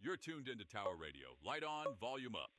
You're tuned into Tower Radio. Light on, volume up.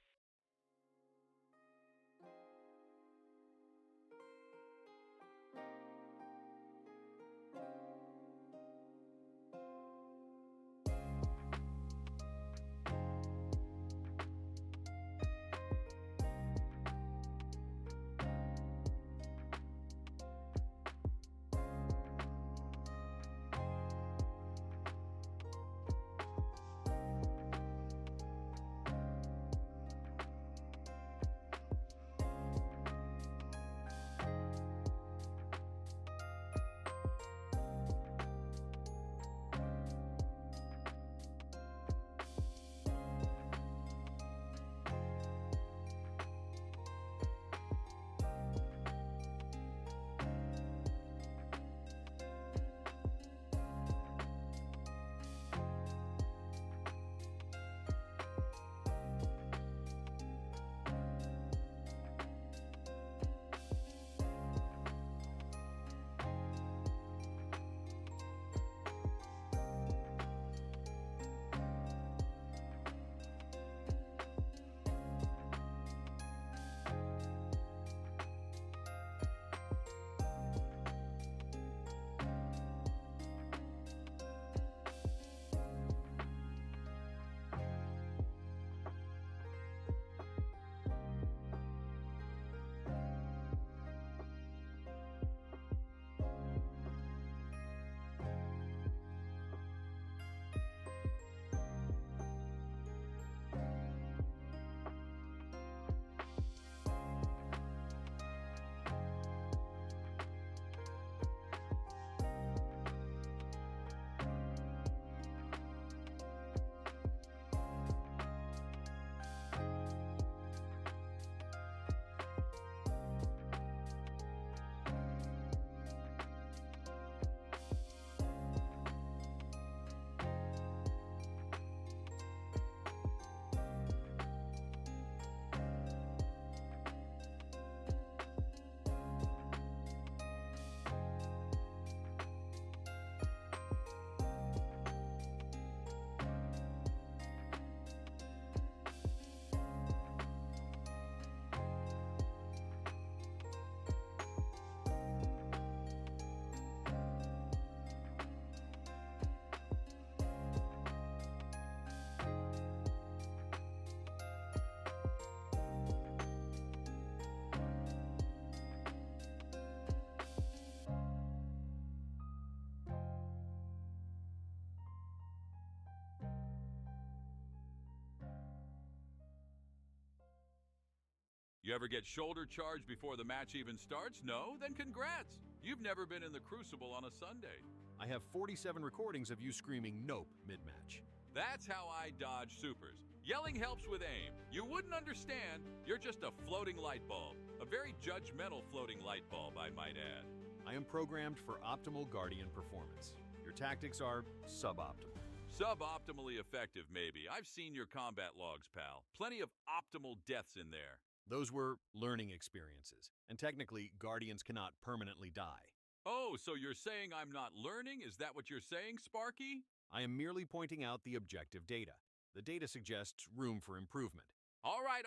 You ever get shoulder charged before the match even starts? No? Then congrats! You've never been in the Crucible on a Sunday. I have 47 recordings of you screaming nope mid-match. That's how I dodge supers. Yelling helps with aim. You wouldn't understand. You're just a floating light bulb. A very judgmental floating light bulb, I might add. I am programmed for optimal Guardian performance. Your tactics are suboptimal. Suboptimally effective, maybe. I've seen your combat logs, pal. Plenty of optimal deaths in there. Those were learning experiences, and technically, Guardians cannot permanently die. Oh, so you're saying I'm not learning? Is that what you're saying, Sparky? I am merely pointing out the objective data. The data suggests room for improvement. All right,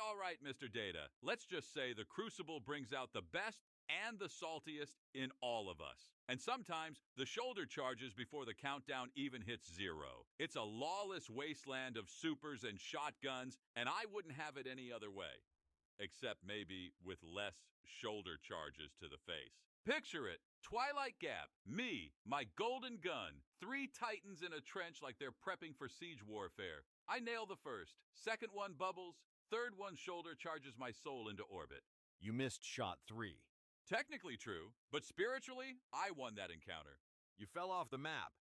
Mr. Data. Let's just say the Crucible brings out the best and the saltiest in all of us. And sometimes the shoulder charges before the countdown even hits 0. It's a lawless wasteland of supers and shotguns, and I wouldn't have it any other way. Except maybe with less shoulder charges to the face. Picture it. Twilight Gap, me, my golden gun, 3 titans in a trench like they're prepping for siege warfare. I nail the first, second one bubbles, third one shoulder charges my soul into orbit. You missed shot 3. Technically true, but spiritually, I won that encounter. You fell off the map.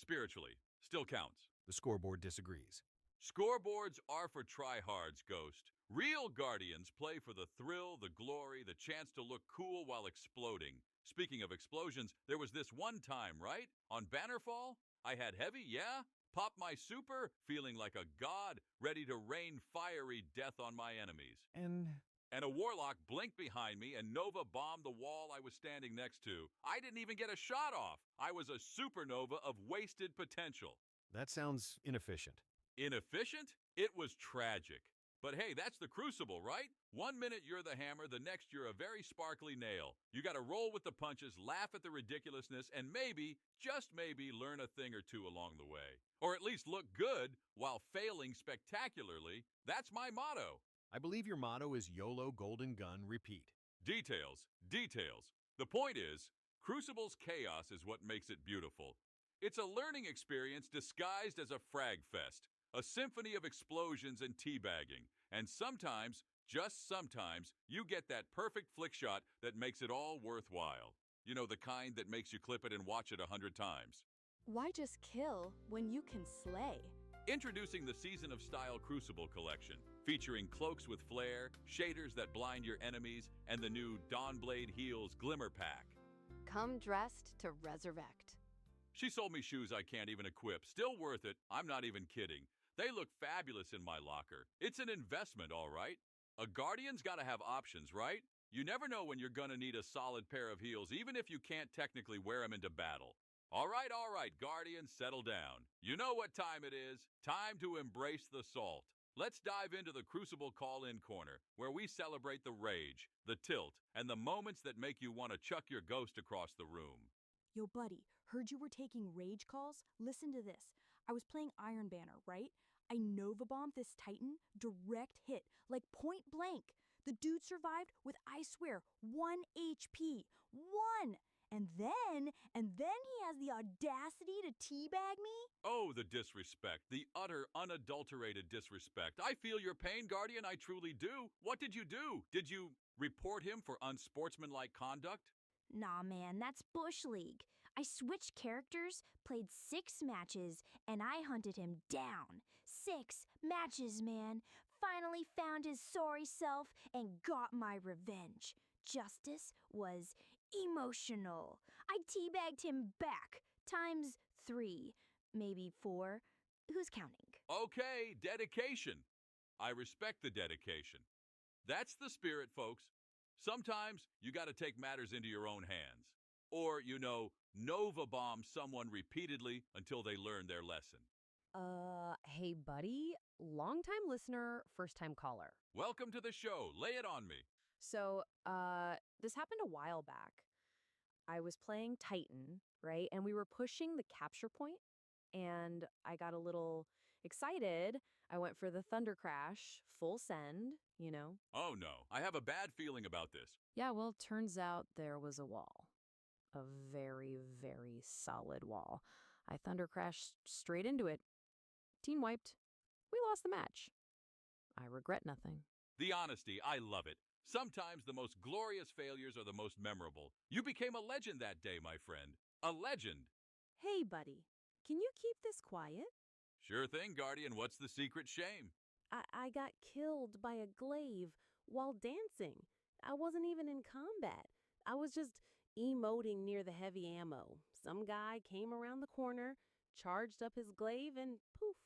Spiritually, still counts. The scoreboard disagrees. Scoreboards are for tryhards, Ghost. Real Guardians play for the thrill, the glory, the chance to look cool while exploding. Speaking of explosions, there was this one time, right? On Bannerfall, I had heavy, yeah? Pop my super, feeling like a god, ready to rain fiery death on my enemies. And a warlock blinked behind me and Nova bombed the wall I was standing next to. I didn't even get a shot off. I was a supernova of wasted potential. That sounds inefficient. Inefficient? It was tragic. But hey, that's the Crucible, right? One minute you're the hammer, the next you're a very sparkly nail. You gotta roll with the punches, laugh at the ridiculousness, and maybe, just maybe, learn a thing or two along the way. Or at least look good while failing spectacularly. That's my motto. I believe your motto is YOLO Golden Gun Repeat. Details. The point is, Crucible's chaos is what makes it beautiful. It's a learning experience disguised as a frag fest. A symphony of explosions and teabagging. And sometimes, just sometimes, you get that perfect flick shot that makes it all worthwhile. You know, the kind that makes you clip it and watch it 100 times. Why just kill when you can slay? Introducing the Season of Style Crucible Collection, featuring cloaks with flare, shaders that blind your enemies, and the new Dawnblade Heels Glimmer Pack. Come dressed to resurrect. She sold me shoes I can't even equip. Still worth it. I'm not even kidding. They look fabulous in my locker. It's an investment, all right. A Guardian's gotta have options, right? You never know when you're gonna need a solid pair of heels, even if you can't technically wear them into battle. All right, Guardians, settle down. You know what time it is. Time to embrace the salt. Let's dive into the Crucible Call-In Corner, where we celebrate the rage, the tilt, and the moments that make you want to chuck your ghost across the room. Yo, buddy, heard you were taking rage calls? Listen to this. I was playing Iron Banner, right? I Nova bombed this Titan, direct hit, like point blank. The dude survived with, I swear, 1 HP. 1! And then he has the audacity to teabag me? Oh, the disrespect, the utter, unadulterated disrespect. I feel your pain, Guardian, I truly do. What did you do? Did you report him for unsportsmanlike conduct? Nah, man, that's Bush League. I switched characters, played 6 matches, and I hunted him down. 6 matches, man. Finally found his sorry self and got my revenge. Justice was emotional. I teabagged him back, times 3, maybe 4. Who's counting? Okay, dedication. I respect the dedication. That's the spirit, folks. Sometimes you gotta take matters into your own hands. Or, Nova bomb someone repeatedly until they learn their lesson. Hey buddy, long-time listener, first-time caller. Welcome to the show. Lay it on me. So, this happened a while back. I was playing Titan, right? And we were pushing the capture point, and I got a little excited. I went for the Thunder Crash, full send, Oh no, I have a bad feeling about this. Yeah, well, turns out there was a wall. A very, very solid wall. I Thunder Crashed straight into it. Team wiped. We lost the match. I regret nothing. The honesty, I love it. Sometimes the most glorious failures are the most memorable. You became a legend that day, my friend. A legend. Hey, buddy, can you keep this quiet? Sure thing, Guardian. What's the secret shame? I got killed by a glaive while dancing. I wasn't even in combat. I was just emoting near the heavy ammo. Some guy came around the corner, charged up his glaive, and poof.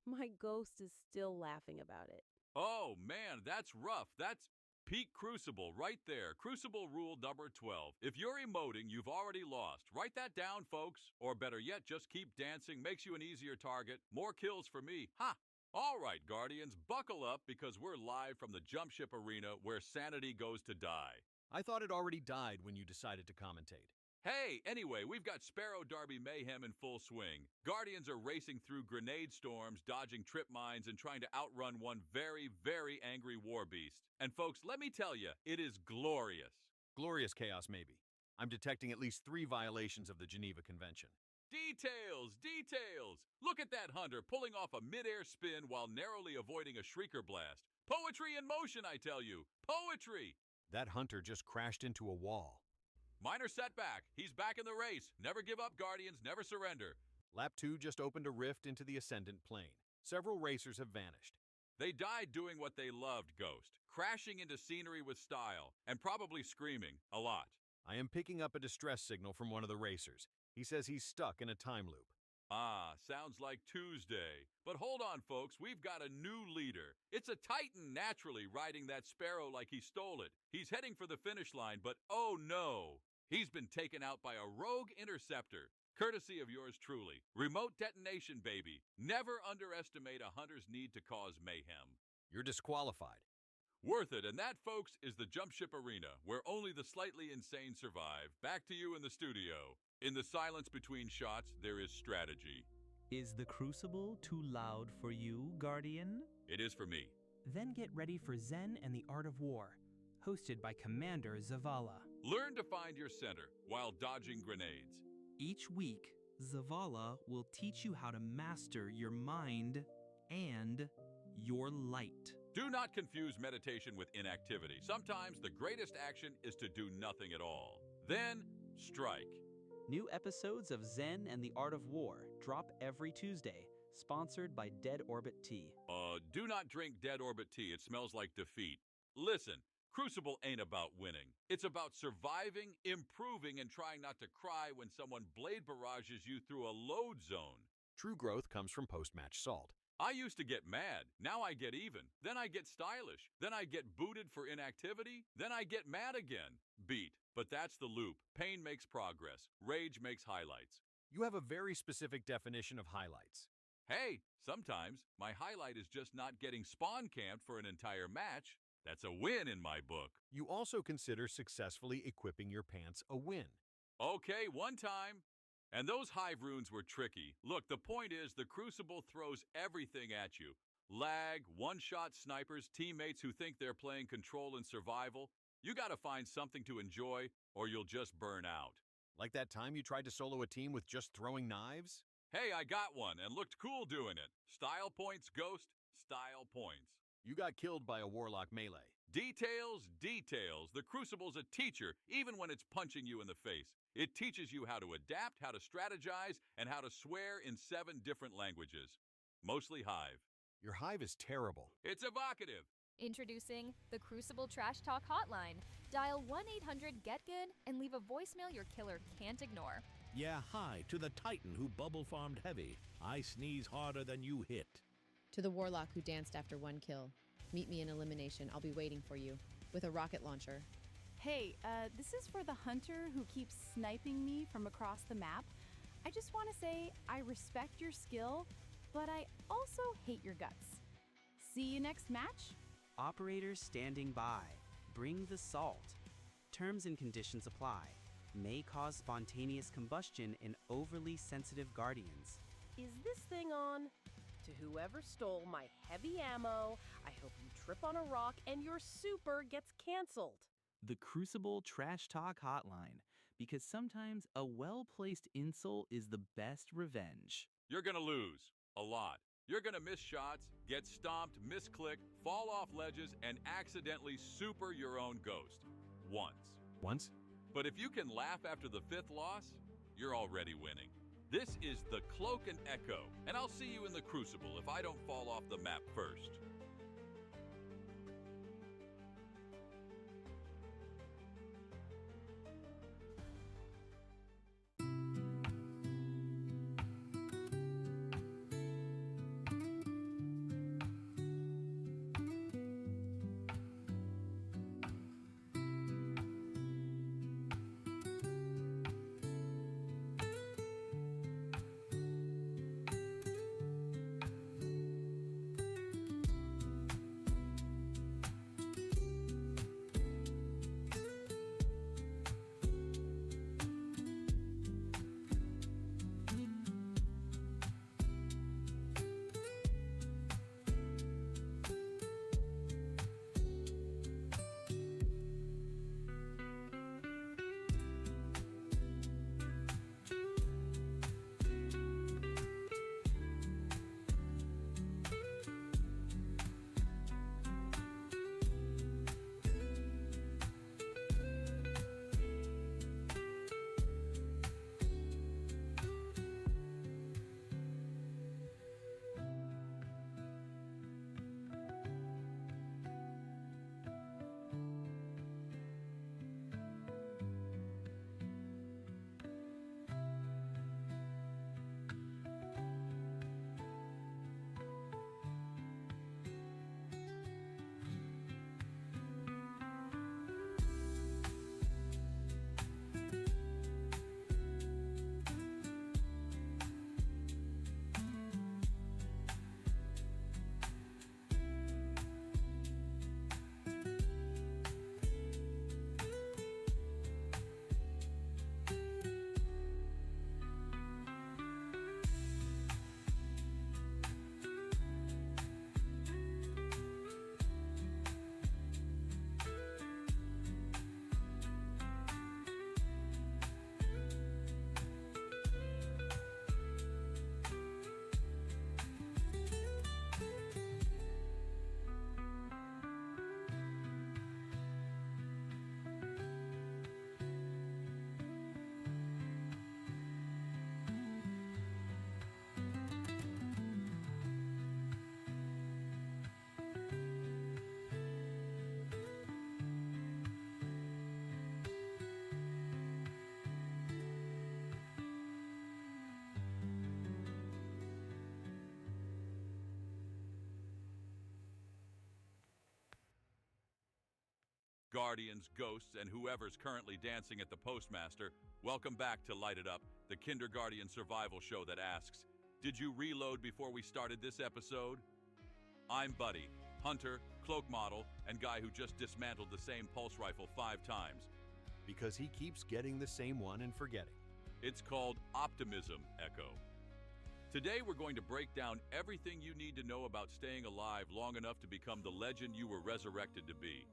My ghost is still laughing about it. Oh, man, that's rough. That's peak Crucible right there. Crucible rule number 12. If you're emoting, you've already lost. Write that down, folks. Or better yet, just keep dancing. Makes you an easier target. More kills for me. Ha! All right, Guardians, buckle up because we're live from the Jump Ship Arena where sanity goes to die. I thought it already died when you decided to commentate. Hey, anyway, we've got Sparrow Derby mayhem in full swing. Guardians are racing through grenade storms, dodging trip mines, and trying to outrun one very, very angry war beast. And folks, let me tell you, it is glorious. Glorious chaos, maybe. I'm detecting at least 3 violations of the Geneva Convention. Details, details! Look at that hunter pulling off a mid-air spin while narrowly avoiding a shrieker blast. Poetry in motion, I tell you. Poetry! That hunter just crashed into a wall. Minor setback. He's back in the race. Never give up, Guardians. Never surrender. Lap 2 just opened a rift into the ascendant plane. Several racers have vanished. They died doing what they loved, Ghost. Crashing into scenery with style. And probably screaming. A lot. I am picking up a distress signal from one of the racers. He says he's stuck in a time loop. Ah, sounds like Tuesday. But hold on, folks. We've got a new leader. It's a Titan naturally riding that Sparrow like he stole it. He's heading for the finish line, but oh no. He's been taken out by a rogue interceptor. Courtesy of yours truly. Remote detonation, baby. Never underestimate a hunter's need to cause mayhem. You're disqualified. Worth it, and that, folks, is the Jump Ship Arena, where only the slightly insane survive. Back to you in the studio. In the silence between shots, there is strategy. Is the Crucible too loud for you, Guardian? It is for me. Then get ready for Zen and the Art of War, hosted by Commander Zavala. Learn to find your center while dodging grenades. Each week, Zavala will teach you how to master your mind and your light. Do not confuse meditation with inactivity. Sometimes the greatest action is to do nothing at all. Then, strike. New episodes of Zen and the Art of War drop every Tuesday, sponsored by Dead Orbit Tea. Do not drink Dead Orbit tea. It smells like defeat. Listen, Crucible ain't about winning. It's about surviving, improving, and trying not to cry when someone blade barrages you through a load zone. True growth comes from post-match salt. I used to get mad. Now I get even. Then I get stylish. Then I get booted for inactivity. Then I get mad again. Beat. But that's the loop. Pain makes progress. Rage makes highlights. You have a very specific definition of highlights. Hey, sometimes my highlight is just not getting spawn camped for an entire match. That's a win in my book. You also consider successfully equipping your pants a win. Okay, one time. And those hive runes were tricky. Look, the point is the Crucible throws everything at you. Lag, one-shot snipers, teammates who think they're playing control and survival. You gotta find something to enjoy or you'll just burn out. Like that time you tried to solo a team with just throwing knives? Hey, I got one and looked cool doing it. Style points, Ghost. Style points. You got killed by a warlock melee. Details, details. The Crucible's a teacher, even when it's punching you in the face. It teaches you how to adapt, how to strategize, and how to swear in 7 different languages. Mostly Hive. Your Hive is terrible. It's evocative. Introducing the Crucible Trash Talk Hotline. Dial 1-800-GET-GOOD and leave a voicemail your killer can't ignore. Yeah, hi, to the Titan who bubble farmed heavy. I sneeze harder than you hit. To the Warlock who danced after 1 kill. Meet me in Elimination. I'll be waiting for you. With a rocket launcher. Hey, this is for the hunter who keeps sniping me from across the map. I just want to say I respect your skill, but I also hate your guts. See you next match? Operators standing by. Bring the salt. Terms and conditions apply. May cause spontaneous combustion in overly sensitive Guardians. Is this thing on? To whoever stole my heavy ammo, I hope you trip on a rock and your super gets canceled. The Crucible Trash Talk Hotline, because sometimes a well-placed insult is the best revenge. You're gonna lose. A lot. You're gonna miss shots, get stomped, misclick, fall off ledges, and accidentally super your own ghost. Once. Once? But if you can laugh after the 5th loss, you're already winning. This is the Cloak and Echo, and I'll see you in the Crucible if I don't fall off the map first. Guardians, ghosts, and whoever's currently dancing at the Postmaster, welcome back to Light It Up, the Kindergarten survival show that asks, did you reload before we started this episode? I'm Buddy, hunter, cloak model, and guy who just dismantled the same pulse rifle 5 times. Because he keeps getting the same one and forgetting. It's called Optimism, Echo. Today we're going to break down everything you need to know about staying alive long enough to become the legend you were resurrected to be.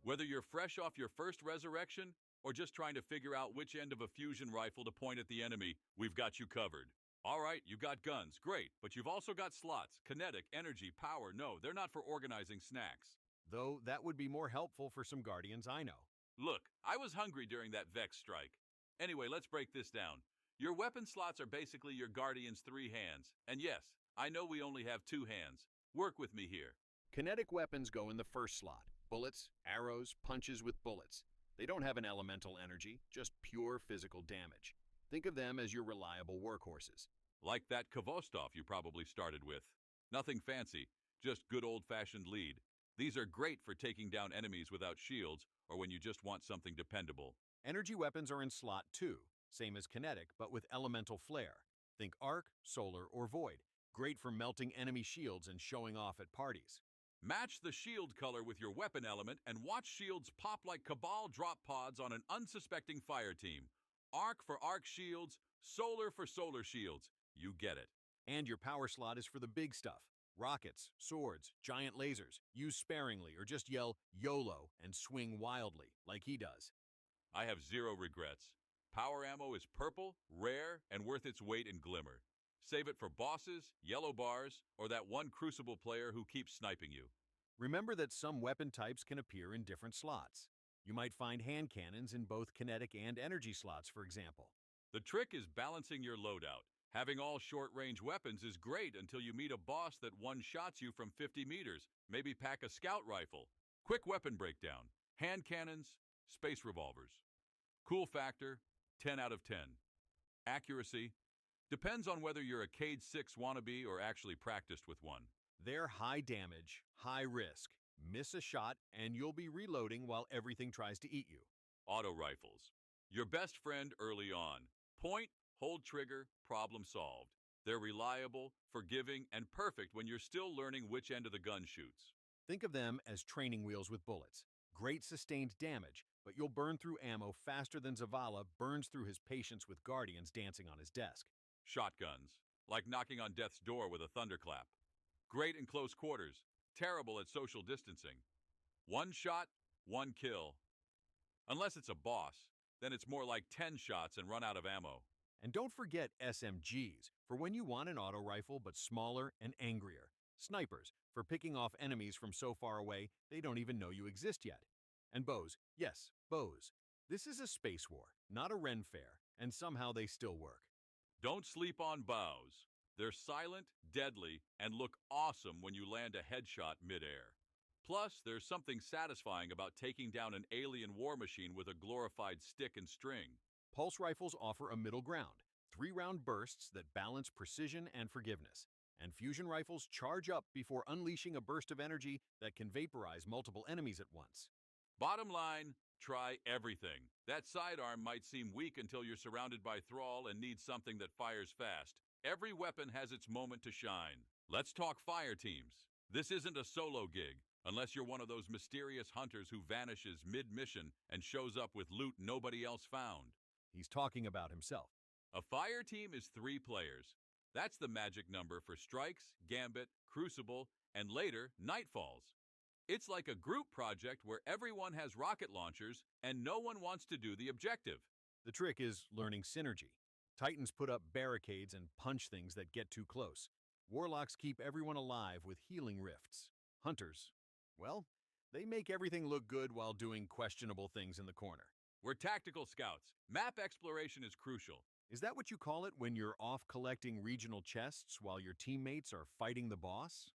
Whether you're fresh off your first resurrection or just trying to figure out which end of a fusion rifle to point at the enemy, we've got you covered. All right, you got guns, great, but you've also got slots, kinetic, energy, power. No, they're not for organizing snacks. Though that would be more helpful for some Guardians I know. Look, I was hungry during that Vex strike. Anyway, let's break this down. Your weapon slots are basically your Guardian's 3 hands. And yes, I know we only have 2 hands. Work with me here. Kinetic weapons go in the first slot. Bullets, arrows, punches with bullets. They don't have an elemental energy, just pure physical damage. Think of them as your reliable workhorses. Like that Kvostov you probably started with. Nothing fancy, just good old-fashioned lead. These are great for taking down enemies without shields or when you just want something dependable. Energy weapons are in slot 2, same as kinetic, but with elemental flair. Think arc, solar, or void. Great for melting enemy shields and showing off at parties. Match the shield color with your weapon element and watch shields pop like Cabal drop pods on an unsuspecting fire team. Arc for arc shields, solar for solar shields. You get it. And your power slot is for the big stuff. Rockets, swords, giant lasers. Use sparingly or just yell YOLO and swing wildly, like he does. I have 0 regrets. Power ammo is purple, rare, and worth its weight in glimmer. Save it for bosses, yellow bars, or that one Crucible player who keeps sniping you. Remember that some weapon types can appear in different slots. You might find hand cannons in both kinetic and energy slots, for example. The trick is balancing your loadout. Having all short-range weapons is great until you meet a boss that one-shots you from 50 meters. Maybe pack a scout rifle. Quick weapon breakdown. Hand cannons, space revolvers. Cool factor, 10 out of 10. Accuracy, depends on whether you're a Cade 6 wannabe or actually practiced with one. They're high damage, high risk. Miss a shot and you'll be reloading while everything tries to eat you. Auto rifles, your best friend early on. Point, hold trigger, problem solved. They're reliable, forgiving, and perfect when you're still learning which end of the gun shoots. Think of them as training wheels with bullets. Great sustained damage, but you'll burn through ammo faster than Zavala burns through his patience with Guardians dancing on his desk. Shotguns, like knocking on death's door with a thunderclap. Great in close quarters, terrible at social distancing. One shot, one kill. Unless it's a boss, then it's more like 10 shots and run out of ammo. And don't forget SMGs, for when you want an auto rifle but smaller and angrier. Snipers, for picking off enemies from so far away they don't even know you exist yet. And bows, yes, bows. This is a space war, not a Ren fair, and somehow they still work. Don't sleep on bows. They're silent, deadly, and look awesome when you land a headshot midair. Plus, there's something satisfying about taking down an alien war machine with a glorified stick and string. Pulse rifles offer a middle ground, 3-round bursts that balance precision and forgiveness. And fusion rifles charge up before unleashing a burst of energy that can vaporize multiple enemies at once. Bottom line, try everything. That sidearm might seem weak until you're surrounded by Thrall and need something that fires fast. Every weapon has its moment to shine. Let's talk fire teams. This isn't a solo gig, unless you're one of those mysterious hunters who vanishes mid-mission and shows up with loot nobody else found. He's talking about himself. A fire team is 3 players. That's the magic number for Strikes, Gambit, Crucible, and later, Nightfalls. It's like a group project where everyone has rocket launchers and no one wants to do the objective. The trick is learning synergy. Titans put up barricades and punch things that get too close. Warlocks keep everyone alive with healing rifts. Hunters, well, they make everything look good while doing questionable things in the corner. We're tactical scouts. Map exploration is crucial. Is that what you call it when you're off collecting regional chests while your teammates are fighting the boss?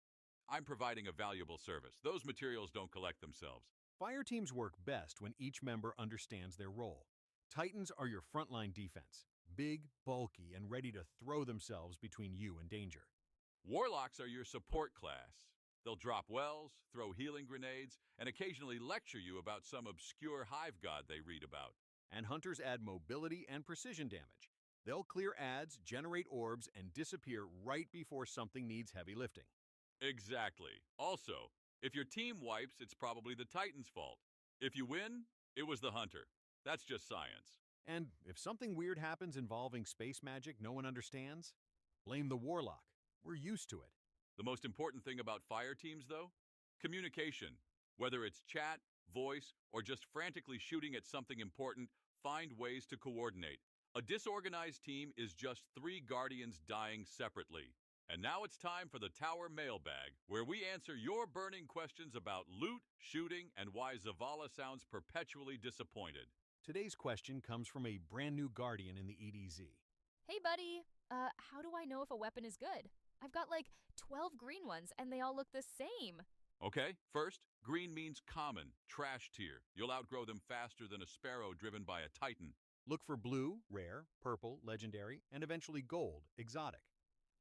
I'm providing a valuable service. Those materials don't collect themselves. Fire teams work best when each member understands their role. Titans are your frontline defense, big, bulky, and ready to throw themselves between you and danger. Warlocks are your support class. They'll drop wells, throw healing grenades, and occasionally lecture you about some obscure hive god they read about. And hunters add mobility and precision damage. They'll clear ads, generate orbs, and disappear right before something needs heavy lifting. Exactly. Also, if your team wipes, it's probably the Titan's fault. If you win, it was the hunter. That's just science. And if something weird happens involving space magic no one understands, blame the Warlock. We're used to it. The most important thing about fire teams, though? Communication. Whether it's chat, voice, or just frantically shooting at something important, find ways to coordinate. A disorganized team is just 3 Guardians dying separately. And now it's time for the Tower Mailbag, where we answer your burning questions about loot, shooting, and why Zavala sounds perpetually disappointed. Today's question comes from a brand new Guardian in the EDZ. Hey, buddy. How do I know if a weapon is good? I've got like 12 green ones, and they all look the same. Okay, first, green means common, trash tier. You'll outgrow them faster than a sparrow driven by a titan. Look for blue, rare, purple, legendary, and eventually gold, exotic.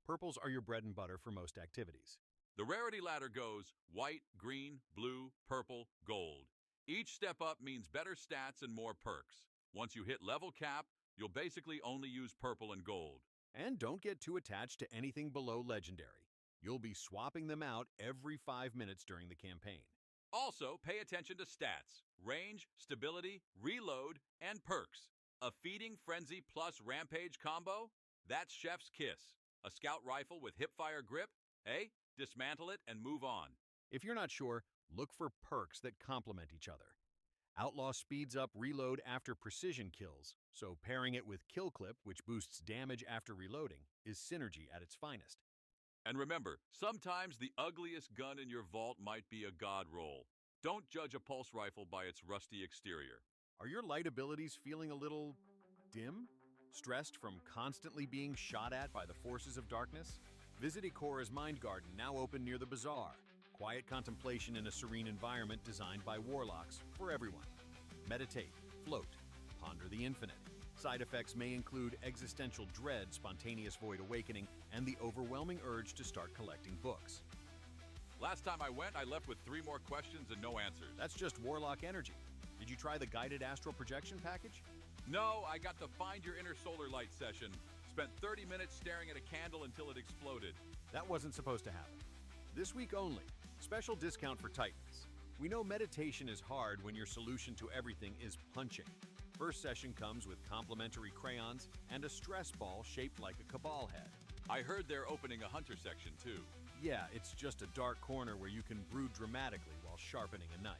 Purples are your bread and butter for most activities. The rarity ladder goes white, green, blue, purple, gold. Each step up means better stats and more perks. Once you hit level cap, you'll basically only use purple and gold. And don't get too attached to anything below legendary. You'll be swapping them out every 5 minutes during the campaign. Also, pay attention to stats, range, stability, reload, and perks. A Feeding Frenzy plus Rampage combo? That's Chef's Kiss. A scout rifle with hipfire grip? Hey, dismantle it and move on. If you're not sure, look for perks that complement each other. Outlaw speeds up reload after precision kills, so pairing it with Kill Clip, which boosts damage after reloading, is synergy at its finest. And remember, sometimes the ugliest gun in your vault might be a god roll. Don't judge a pulse rifle by its rusty exterior. Are your light abilities feeling a little dim? Stressed from constantly being shot at by the forces of darkness? Visit Ikora's Mind Garden, now open near the bazaar. Quiet contemplation in a serene environment designed by warlocks for everyone. Meditate, float, ponder the infinite. Side effects may include existential dread, spontaneous void awakening, and the overwhelming urge to start collecting books. Last time I went, I left with 3 more questions and no answers. That's just warlock energy. Did you try the guided astral projection package? No, I got the Find Your Inner Solar Light session. Spent 30 minutes staring at a candle until it exploded. That wasn't supposed to happen. This week only, special discount for Titans. We know meditation is hard when your solution to everything is punching. First session comes with complimentary crayons and a stress ball shaped like a cabal head. I heard they're opening a hunter section too. Yeah, it's just a dark corner where you can brood dramatically while sharpening a knife.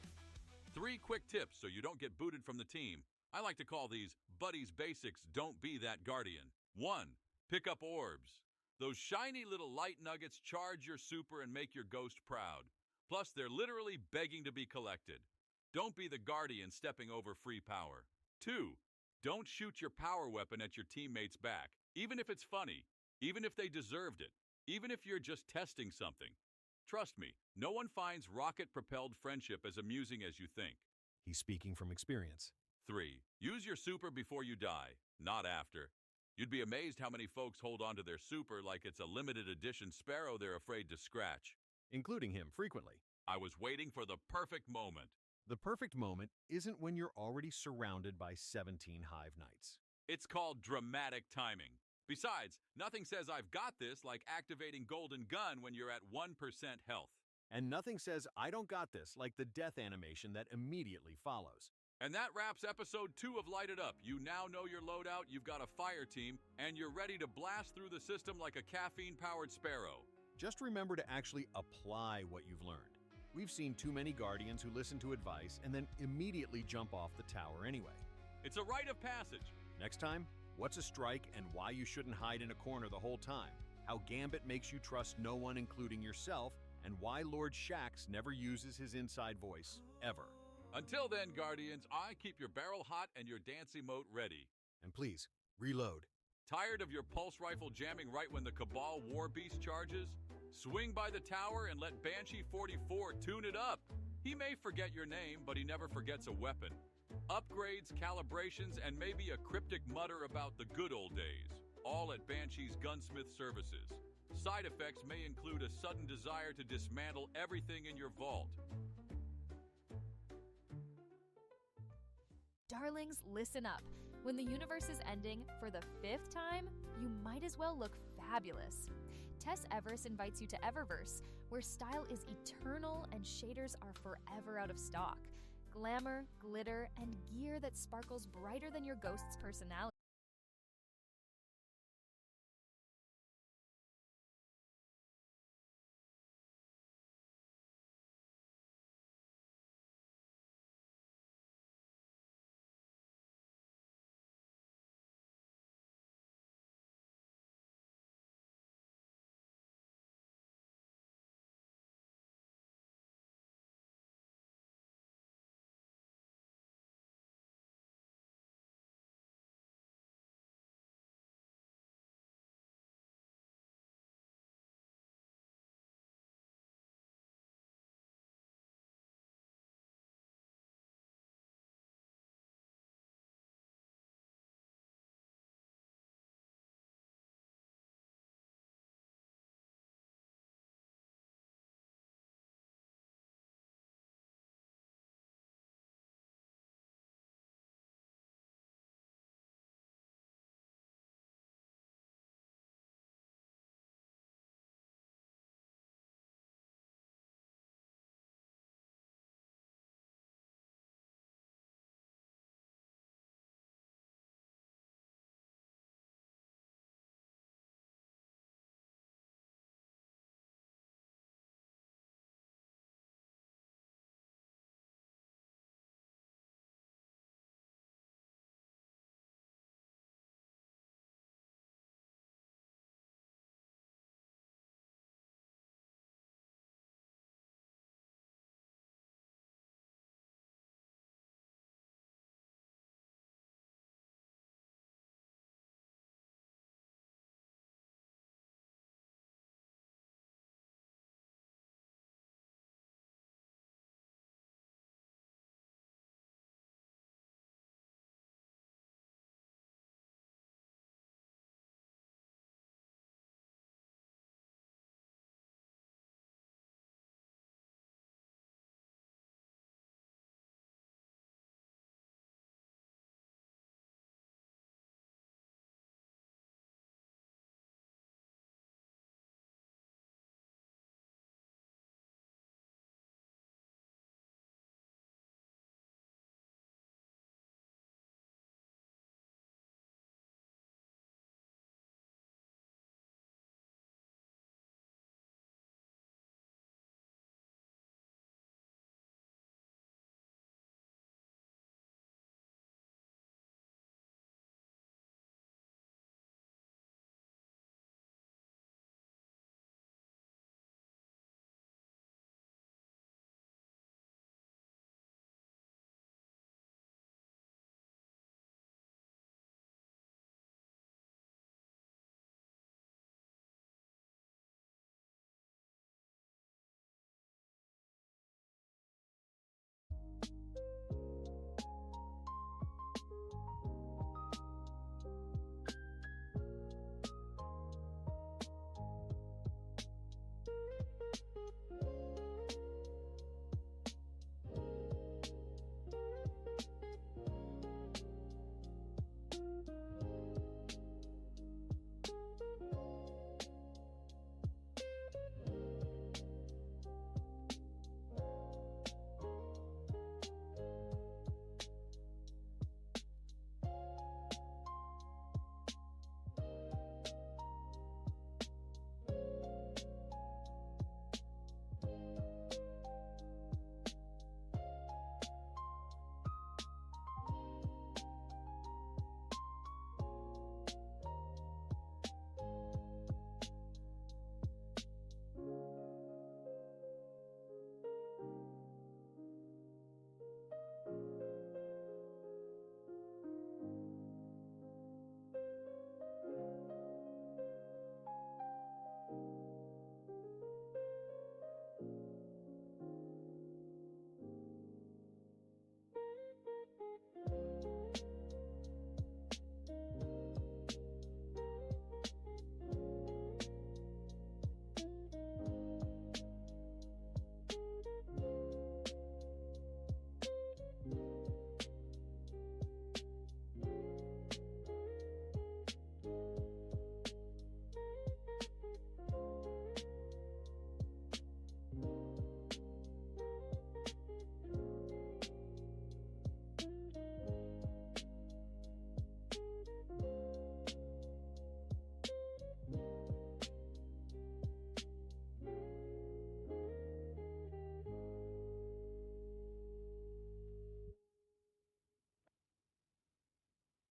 3 quick tips so you don't get booted from the team. I like to call these Buddy's Basics Don't Be That Guardian. 1. Pick up orbs. Those shiny little light nuggets charge your super and make your ghost proud. Plus, they're literally begging to be collected. Don't be the guardian stepping over free power. 2. Don't shoot your power weapon at your teammate's back, even if it's funny, even if they deserved it, even if you're just testing something. Trust me, no one finds rocket-propelled friendship as amusing as you think. He's speaking from experience. 3. Use your super before you die, not after. You'd be amazed how many folks hold on to their super like it's a limited edition Sparrow they're afraid to scratch. Including him frequently. I was waiting for the perfect moment. The perfect moment isn't when you're already surrounded by 17 Hive Knights. It's called dramatic timing. Besides, nothing says I've got this like activating Golden Gun when you're at 1% health. And nothing says I don't got this like the death animation that immediately follows. And that wraps episode 2 of Light It Up. You now know your loadout, you've got a fire team, and you're ready to blast through the system like a caffeine-powered Sparrow. Just remember to actually apply what you've learned. We've seen too many Guardians who listen to advice and then immediately jump off the tower anyway. It's a rite of passage. Next time, what's a strike and why you shouldn't hide in a corner the whole time, how Gambit makes you trust no one including yourself, and why Lord Shaxx never uses his inside voice, ever. Until then, Guardians, I keep your barrel hot and your dance emote ready. And please, reload. Tired of your pulse rifle jamming right when the Cabal War Beast charges? Swing by the tower and let Banshee 44 tune it up. He may forget your name, but he never forgets a weapon. Upgrades, calibrations, and maybe a cryptic mutter about the good old days. All at Banshee's Gunsmith Services. Side effects may include a sudden desire to dismantle everything in your vault. Darlings, listen up. When the universe is ending for the 5th time, you might as well look fabulous. Tess Everest invites you to Eververse, where style is eternal and shaders are forever out of stock. Glamour, glitter, and gear that sparkles brighter than your ghost's personality.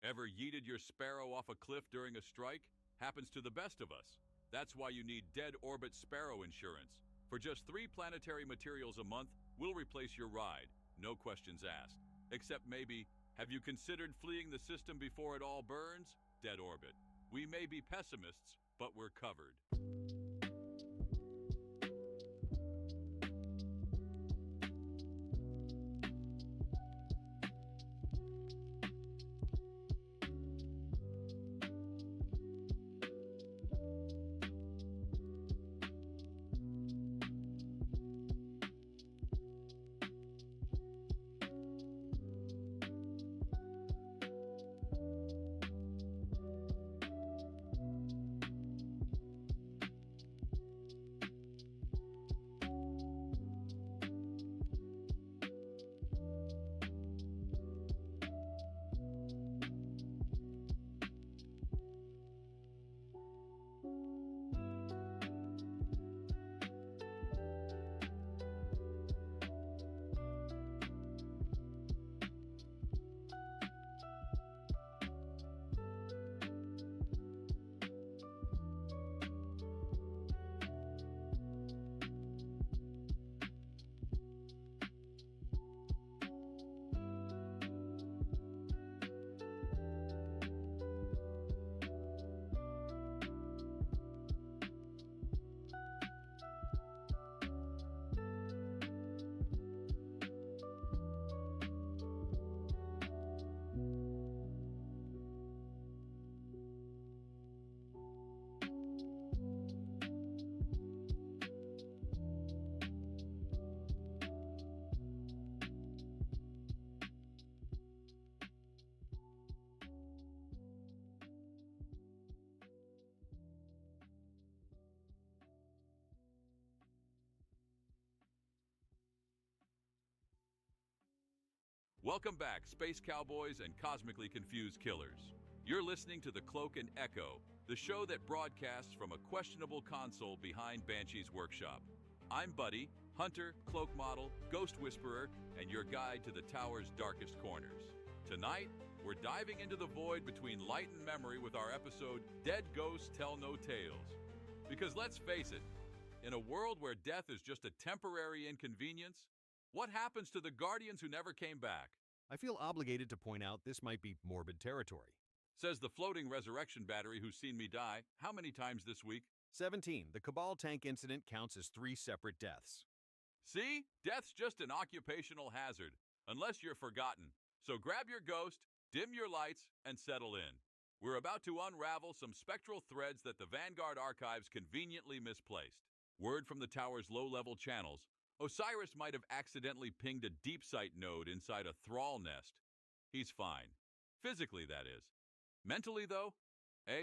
Ever yeeted your sparrow off a cliff during a strike? Happens to the best of us. That's why you need Dead Orbit Sparrow Insurance. For just 3 planetary materials a month, we'll replace your ride. No questions asked. Except maybe, have you considered fleeing the system before it all burns? Dead Orbit. We may be pessimists, but we're covered. Welcome back, Space Cowboys and Cosmically Confused Killers. You're listening to The Cloak and Echo, the show that broadcasts from a questionable console behind Banshee's workshop. I'm Buddy, hunter, cloak model, ghost whisperer, and your guide to the tower's darkest corners. Tonight, we're diving into the void between light and memory with our episode, Dead Ghosts Tell No Tales. Because let's face it, in a world where death is just a temporary inconvenience, what happens to the Guardians who never came back? I feel obligated to point out this might be morbid territory. Says the floating resurrection battery who's seen me die how many times this week? 17. The Cabal tank incident counts as 3 separate deaths. See? Death's just an occupational hazard, unless you're forgotten. So grab your ghost, dim your lights, and settle in. We're about to unravel some spectral threads that the Vanguard archives conveniently misplaced. Word from the tower's low-level channels, Osiris might have accidentally pinged a deep sight node inside a thrall nest. He's fine. Physically, that is. Mentally, though,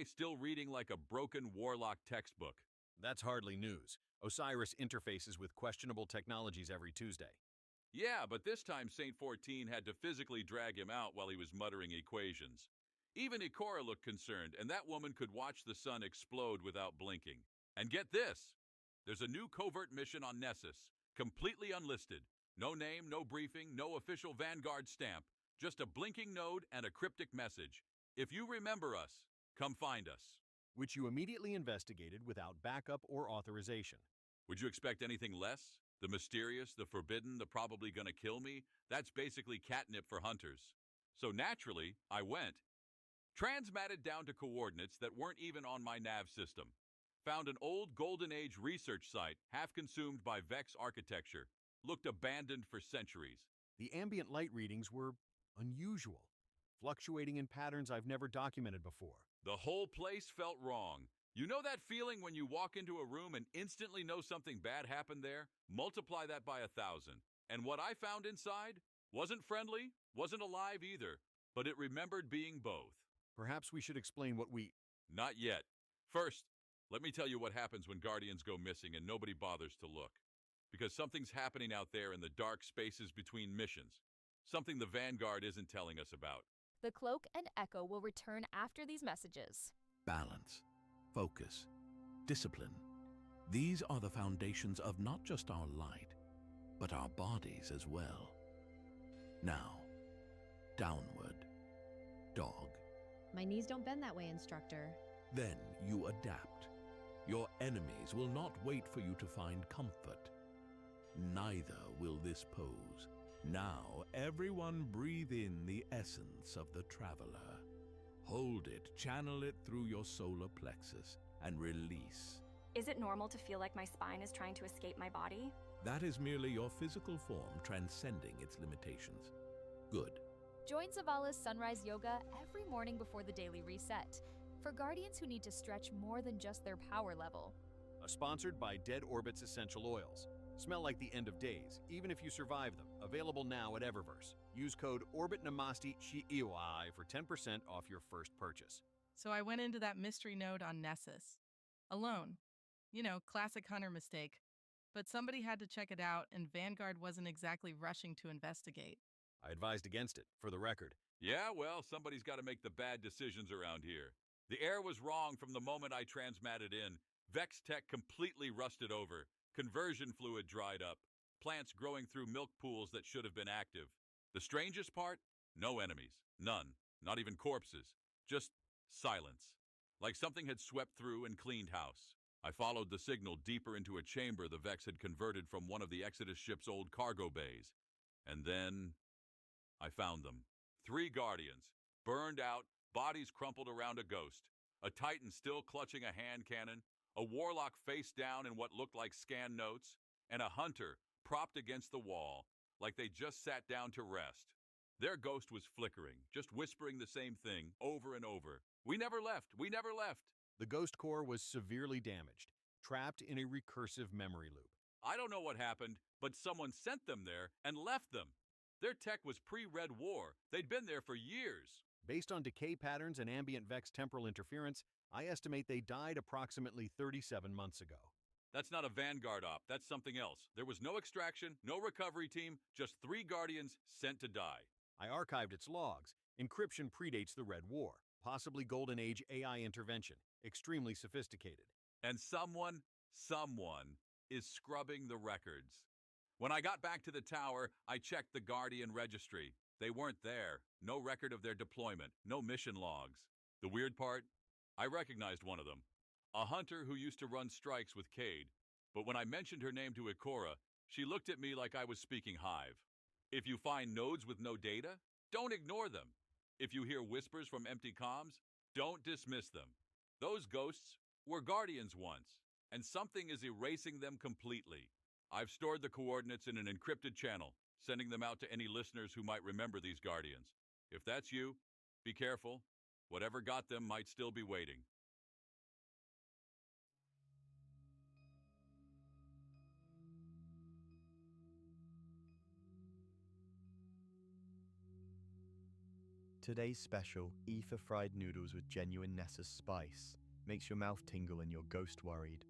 still reading like a broken warlock textbook. That's hardly news. Osiris interfaces with questionable technologies every Tuesday. Yeah, but this time Saint 14 had to physically drag him out while he was muttering equations. Even Ikora looked concerned, and that woman could watch the sun explode without blinking. And get this! There's a new covert mission on Nessus. Completely unlisted. No name, no briefing, no official Vanguard stamp. Just a blinking node and a cryptic message. If you remember us, come find us. Which you immediately investigated without backup or authorization. Would you expect anything less? The mysterious, the forbidden, the probably gonna kill me? That's basically catnip for hunters. So naturally, I went. Transmatted down to coordinates that weren't even on my nav system. Found an old Golden Age research site, half consumed by Vex architecture. Looked abandoned for centuries. The ambient light readings were unusual, fluctuating in patterns I've never documented before. The whole place felt wrong. You know that feeling when you walk into a room and instantly know something bad happened there? Multiply that by 1,000. And what I found inside wasn't friendly, wasn't alive either, but it remembered being both. Perhaps we should explain what we... Not yet. First, let me tell you what happens when Guardians go missing and nobody bothers to look. Because something's happening out there in the dark spaces between missions. Something the Vanguard isn't telling us about. The Cloak and Echo will return after these messages. Balance, focus, discipline. These are the foundations of not just our light, but our bodies as well. Now, downward, dog. My knees don't bend that way, instructor. Then you adapt. Your enemies will not wait for you to find comfort. Neither will this pose. Now, everyone breathe in the essence of the traveler. Hold it, channel it through your solar plexus, and release. Is it normal to feel like my spine is trying to escape my body? That is merely your physical form transcending its limitations. Good. Join Zavala's Sunrise Yoga every morning before the daily reset for guardians who need to stretch more than just their power level. Sponsored by Dead Orbit's Essential Oils. Smell like the end of days, even if you survive them. Available now at Eververse. Use code OrbitNamasti for 10% off your first purchase. So I went into that mystery node on Nessus. Alone. You know, classic hunter mistake. But somebody had to check it out, and Vanguard wasn't exactly rushing to investigate. I advised against it, for the record. Yeah, well, somebody's got to make the bad decisions around here. The air was wrong from the moment I transmatted in. Vex Tech completely rusted over. Conversion fluid dried up. Plants growing through milk pools that should have been active. The strangest part? No enemies. None. Not even corpses. Just silence. Like something had swept through and cleaned house. I followed the signal deeper into a chamber the Vex had converted from one of the Exodus ship's old cargo bays. And then I found them. 3 Guardians, burned out, bodies crumpled around a ghost, a Titan still clutching a hand cannon, a Warlock face down in what looked like scan notes, and a Hunter propped against the wall, like they just sat down to rest. Their ghost was flickering, just whispering the same thing over and over. We never left, we never left. The Ghost Core was severely damaged, trapped in a recursive memory loop. I don't know what happened, but someone sent them there and left them. Their tech was pre-Red War. They'd been there for years. Based on decay patterns and ambient Vex temporal interference, I estimate they died approximately 37 months ago. That's not a Vanguard op, that's something else. There was no extraction, no recovery team, just 3 Guardians sent to die. I archived its logs. Encryption predates the Red War, possibly Golden Age AI intervention, extremely sophisticated. And someone is scrubbing the records. When I got back to the tower, I checked the Guardian registry. They weren't there. No record of their deployment, no mission logs. The weird part? I recognized one of them. A Hunter who used to run strikes with Cade. But when I mentioned her name to Ikora, she looked at me like I was speaking Hive. If you find nodes with no data, don't ignore them. If you hear whispers from empty comms, don't dismiss them. Those ghosts were Guardians once, and something is erasing them completely. I've stored the coordinates in an encrypted channel, sending them out to any listeners who might remember these Guardians. If that's you, be careful. Whatever got them might still be waiting. Today's special, Ether fried noodles with genuine Nessus spice. Makes your mouth tingle and your ghost worried.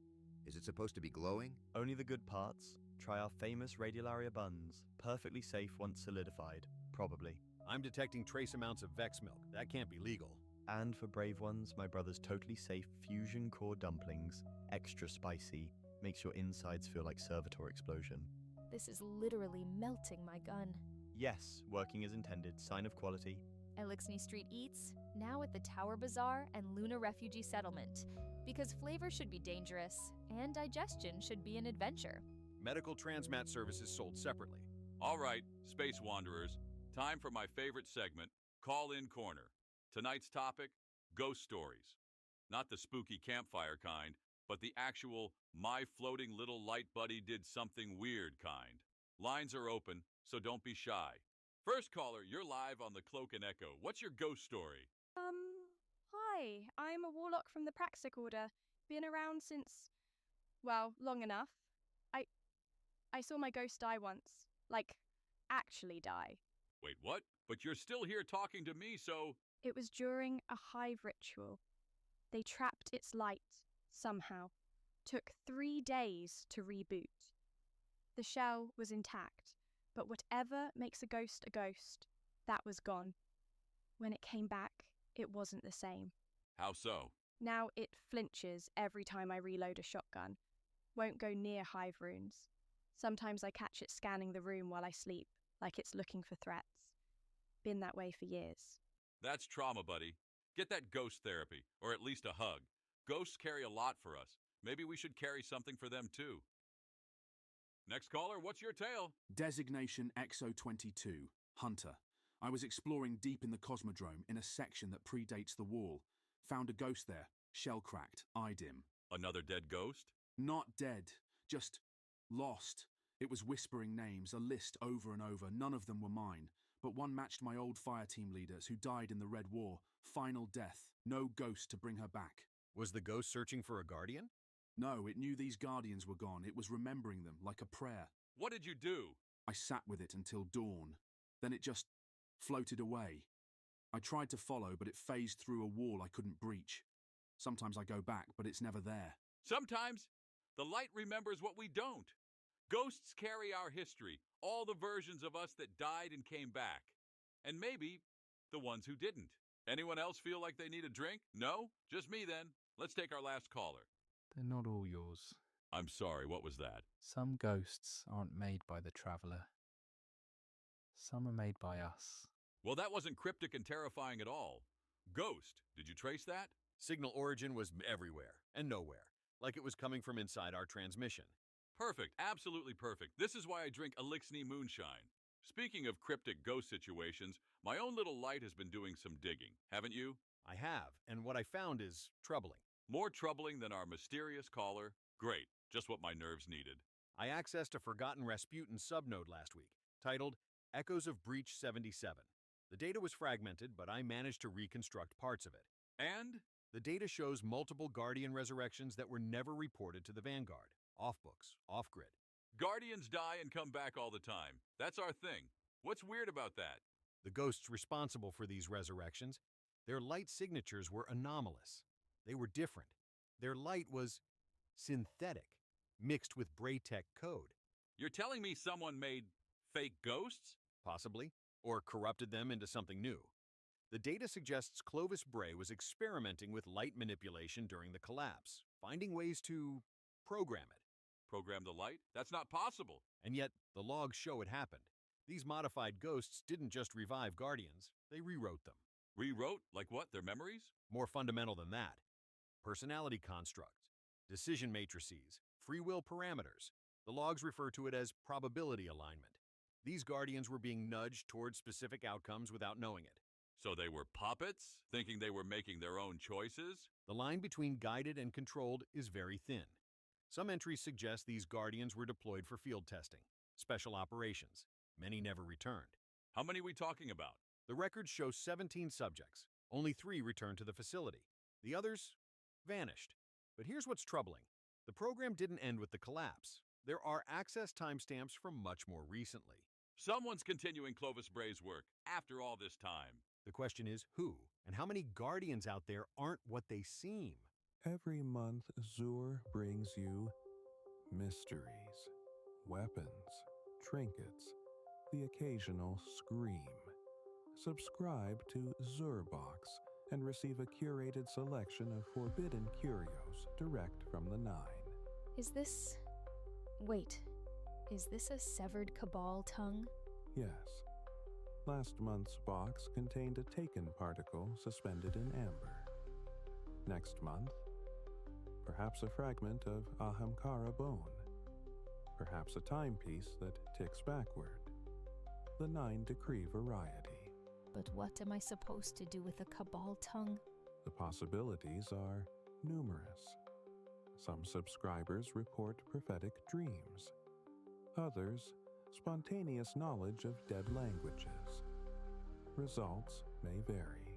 Is it supposed to be glowing? Only the good parts. Try our famous Radiolaria buns. Perfectly safe once solidified. Probably. I'm detecting trace amounts of Vex milk. That can't be legal. And for brave ones, my brother's totally safe fusion core dumplings. Extra spicy. Makes your insides feel like Servitor explosion. This is literally melting my gun. Yes, working as intended. Sign of quality. Elixni Street Eats, now at the Tower Bazaar and Luna Refugee Settlement. Because flavor should be dangerous, and digestion should be an adventure. Medical transmat services sold separately. All right, Space Wanderers, time for my favorite segment, Call In Corner. Tonight's topic, ghost stories. Not the spooky campfire kind, but the actual my floating little light buddy did something weird kind. Lines are open, so don't be shy. First caller, you're live on the Cloak and Echo. What's your ghost story? Hi, I'm a warlock from the Praxic Order. Been around since, well, long enough. I saw my ghost die once. Like, actually die. Wait, what? But you're still here talking to me, so... It was during a hive ritual. They trapped its light, somehow. Took 3 days to reboot. The shell was intact, but whatever makes a ghost, that was gone. When it came back, it wasn't the same. How so? Now it flinches every time I reload a shotgun. Won't go near hive runes. Sometimes I catch it scanning the room while I sleep, like it's looking for threats. Been that way for years. That's trauma, buddy. Get that ghost therapy, or at least a hug. Ghosts carry a lot for us. Maybe we should carry something for them too. Next caller, what's your tale? Designation XO22, Hunter. I was exploring deep in the Cosmodrome in a section that predates the wall. Found a ghost there, shell-cracked, eye dim. Another dead ghost? Not dead, just lost. It was whispering names, a list over and over. None of them were mine, but one matched my old fire team leaders who died in the Red War. Final death, no ghost to bring her back. Was the ghost searching for a guardian? No, it knew these guardians were gone. It was remembering them, like a prayer. What did you do? I sat with it until dawn. Then it just floated away. I tried to follow, but it phased through a wall I couldn't breach. Sometimes I go back, but it's never there. Sometimes the light remembers what we don't. Ghosts carry our history, all the versions of us that died and came back. And maybe the ones who didn't. Anyone else feel like they need a drink? No? Just me then. Let's take our last caller. They're not all yours. I'm sorry, what was that? Some ghosts aren't made by the traveler. Some are made by us. Well, that wasn't cryptic and terrifying at all. Ghost, did you trace that? Signal origin was everywhere and nowhere, like it was coming from inside our transmission. Perfect, absolutely perfect. This is why I drink Elixni Moonshine. Speaking of cryptic ghost situations, my own little light has been doing some digging, haven't you? I have, and what I found is troubling. More troubling than our mysterious caller? Great, just what my nerves needed. I accessed a forgotten Rasputin subnode last week, titled Echoes of Breach 77. The data was fragmented, but I managed to reconstruct parts of it. And? The data shows multiple Guardian resurrections that were never reported to the Vanguard. Off-books, off-grid. Guardians die and come back all the time. That's our thing. What's weird about that? The ghosts responsible for these resurrections, their light signatures were anomalous. They were different. Their light was synthetic, mixed with Braytech code. You're telling me someone made fake ghosts? Possibly, or corrupted them into something new. The data suggests Clovis Bray was experimenting with light manipulation during the collapse, finding ways to program it. Program the light? That's not possible. And yet, the logs show it happened. These modified ghosts didn't just revive Guardians, they rewrote them. Rewrote? Like what? Their memories? More fundamental than that. Personality constructs, decision matrices, free will parameters. The logs refer to it as probability alignment. These Guardians were being nudged towards specific outcomes without knowing it. So they were puppets, thinking they were making their own choices? The line between guided and controlled is very thin. Some entries suggest these Guardians were deployed for field testing, special operations. Many never returned. How many are we talking about? The records show 17 subjects. Only 3 returned to the facility. The others vanished. But here's what's troubling. The program didn't end with the collapse. There are access timestamps from much more recently. Someone's continuing Clovis Bray's work after all this time. The question is who, and how many Guardians out there aren't what they seem? Every month, Zur brings you mysteries, weapons, trinkets, the occasional scream. Subscribe to Zurbox and receive a curated selection of forbidden curios direct from the Nine. Is this... Wait. Is this a severed Cabal tongue? Yes. Last month's box contained a taken particle suspended in amber. Next month, perhaps a fragment of Ahamkara bone. Perhaps a timepiece that ticks backward. The 9 decree variety. But what am I supposed to do with a Cabal tongue? The possibilities are numerous. Some subscribers report prophetic dreams. Others, spontaneous knowledge of dead languages. Results may vary.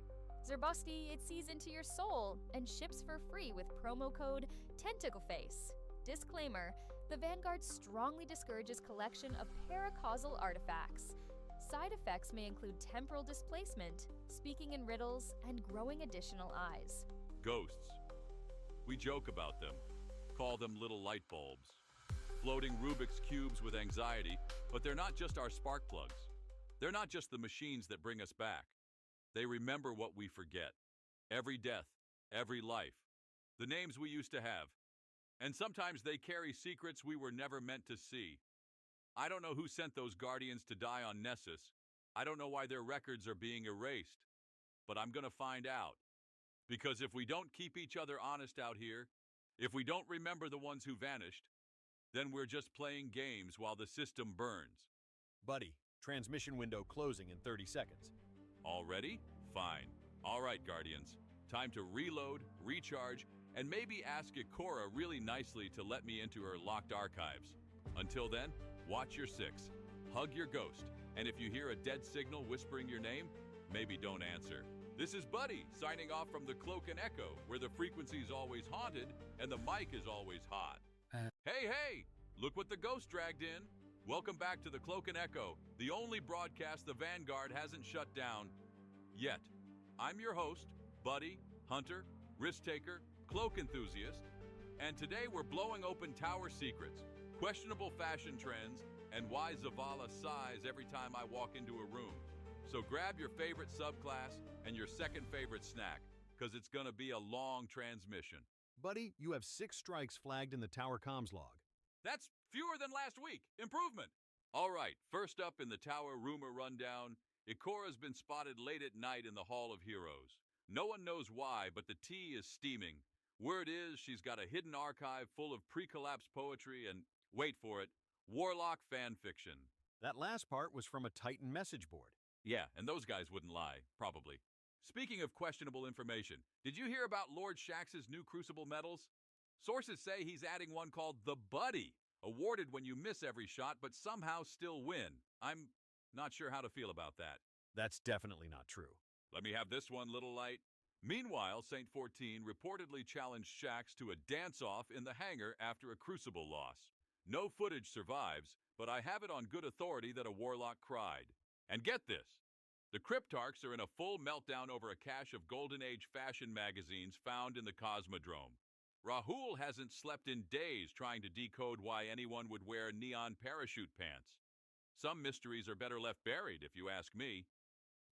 Zerbosti, it sees into your soul and ships for free with promo code TentacleFace. Disclaimer, the Vanguard strongly discourages collection of paracausal artifacts. Side effects may include temporal displacement, speaking in riddles, and growing additional eyes. Ghosts. We joke about them, call them little light bulbs. Floating Rubik's Cubes with anxiety, but they're not just our spark plugs. They're not just the machines that bring us back. They remember what we forget. Every death, every life, the names we used to have. And sometimes they carry secrets we were never meant to see. I don't know who sent those Guardians to die on Nessus. I don't know why their records are being erased. But I'm gonna find out. Because if we don't keep each other honest out here, if we don't remember the ones who vanished, then we're just playing games while the system burns. Buddy, transmission window closing in 30 seconds. Already? Fine. All right, Guardians. Time to reload, recharge, and maybe ask Ikora really nicely to let me into her locked archives. Until then, watch your six, hug your ghost, and if you hear a dead signal whispering your name, maybe don't answer. This is Buddy, signing off from the Cloak and Echo, where the frequency's always haunted and the mic is always hot. Hey! Look what the ghost dragged in. Welcome back to the Cloak and Echo, the only broadcast the Vanguard hasn't shut down yet. I'm your host, Buddy, Hunter, Risk Taker, Cloak Enthusiast, and today we're blowing open tower secrets, questionable fashion trends, and why Zavala sighs every time I walk into a room. So grab your favorite subclass and your second favorite snack, because it's gonna be a long transmission. Buddy, you have 6 strikes flagged in the tower comms log. That's fewer than last week. Improvement. All right, first up in the tower rumor rundown, Ikora's been spotted late at night in the Hall of Heroes. No one knows why, but the tea is steaming. Word is she's got a hidden archive full of pre-collapse poetry and, wait for it, Warlock fan fiction. That last part was from a Titan message board. Yeah, and those guys wouldn't lie, probably. Speaking of questionable information, did you hear about Lord Shax's new Crucible medals? Sources say he's adding one called the Buddy, awarded when you miss every shot but somehow still win. I'm not sure how to feel about that. That's definitely not true. Let me have this one, Little Light. Meanwhile, Saint 14 reportedly challenged Shax to a dance-off in the hangar after a Crucible loss. No footage survives, but I have it on good authority that a Warlock cried. And get this, the Cryptarchs are in a full meltdown over a cache of Golden Age fashion magazines found in the Cosmodrome. Rahul hasn't slept in days trying to decode why anyone would wear neon parachute pants. Some mysteries are better left buried, if you ask me.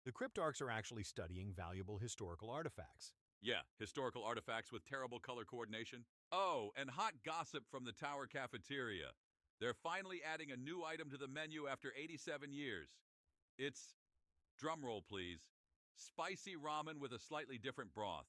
The Cryptarchs are actually studying valuable historical artifacts. Yeah, historical artifacts with terrible color coordination. Oh, and hot gossip from the tower cafeteria. They're finally adding a new item to the menu after 87 years. It's, drumroll please, spicy ramen with a slightly different broth.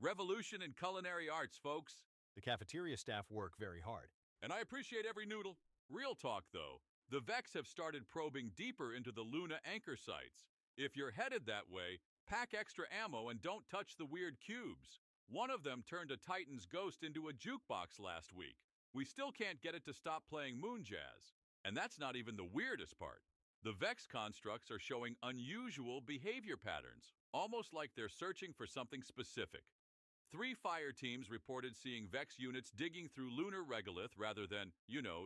Revolution in culinary arts, folks. The cafeteria staff work very hard. And I appreciate every noodle. Real talk, though. The Vex have started probing deeper into the Luna anchor sites. If you're headed that way, pack extra ammo and don't touch the weird cubes. One of them turned a Titan's ghost into a jukebox last week. We still can't get it to stop playing moon jazz. And that's not even the weirdest part. The Vex constructs are showing unusual behavior patterns, almost like they're searching for something specific. 3 fire teams reported seeing Vex units digging through lunar regolith rather than,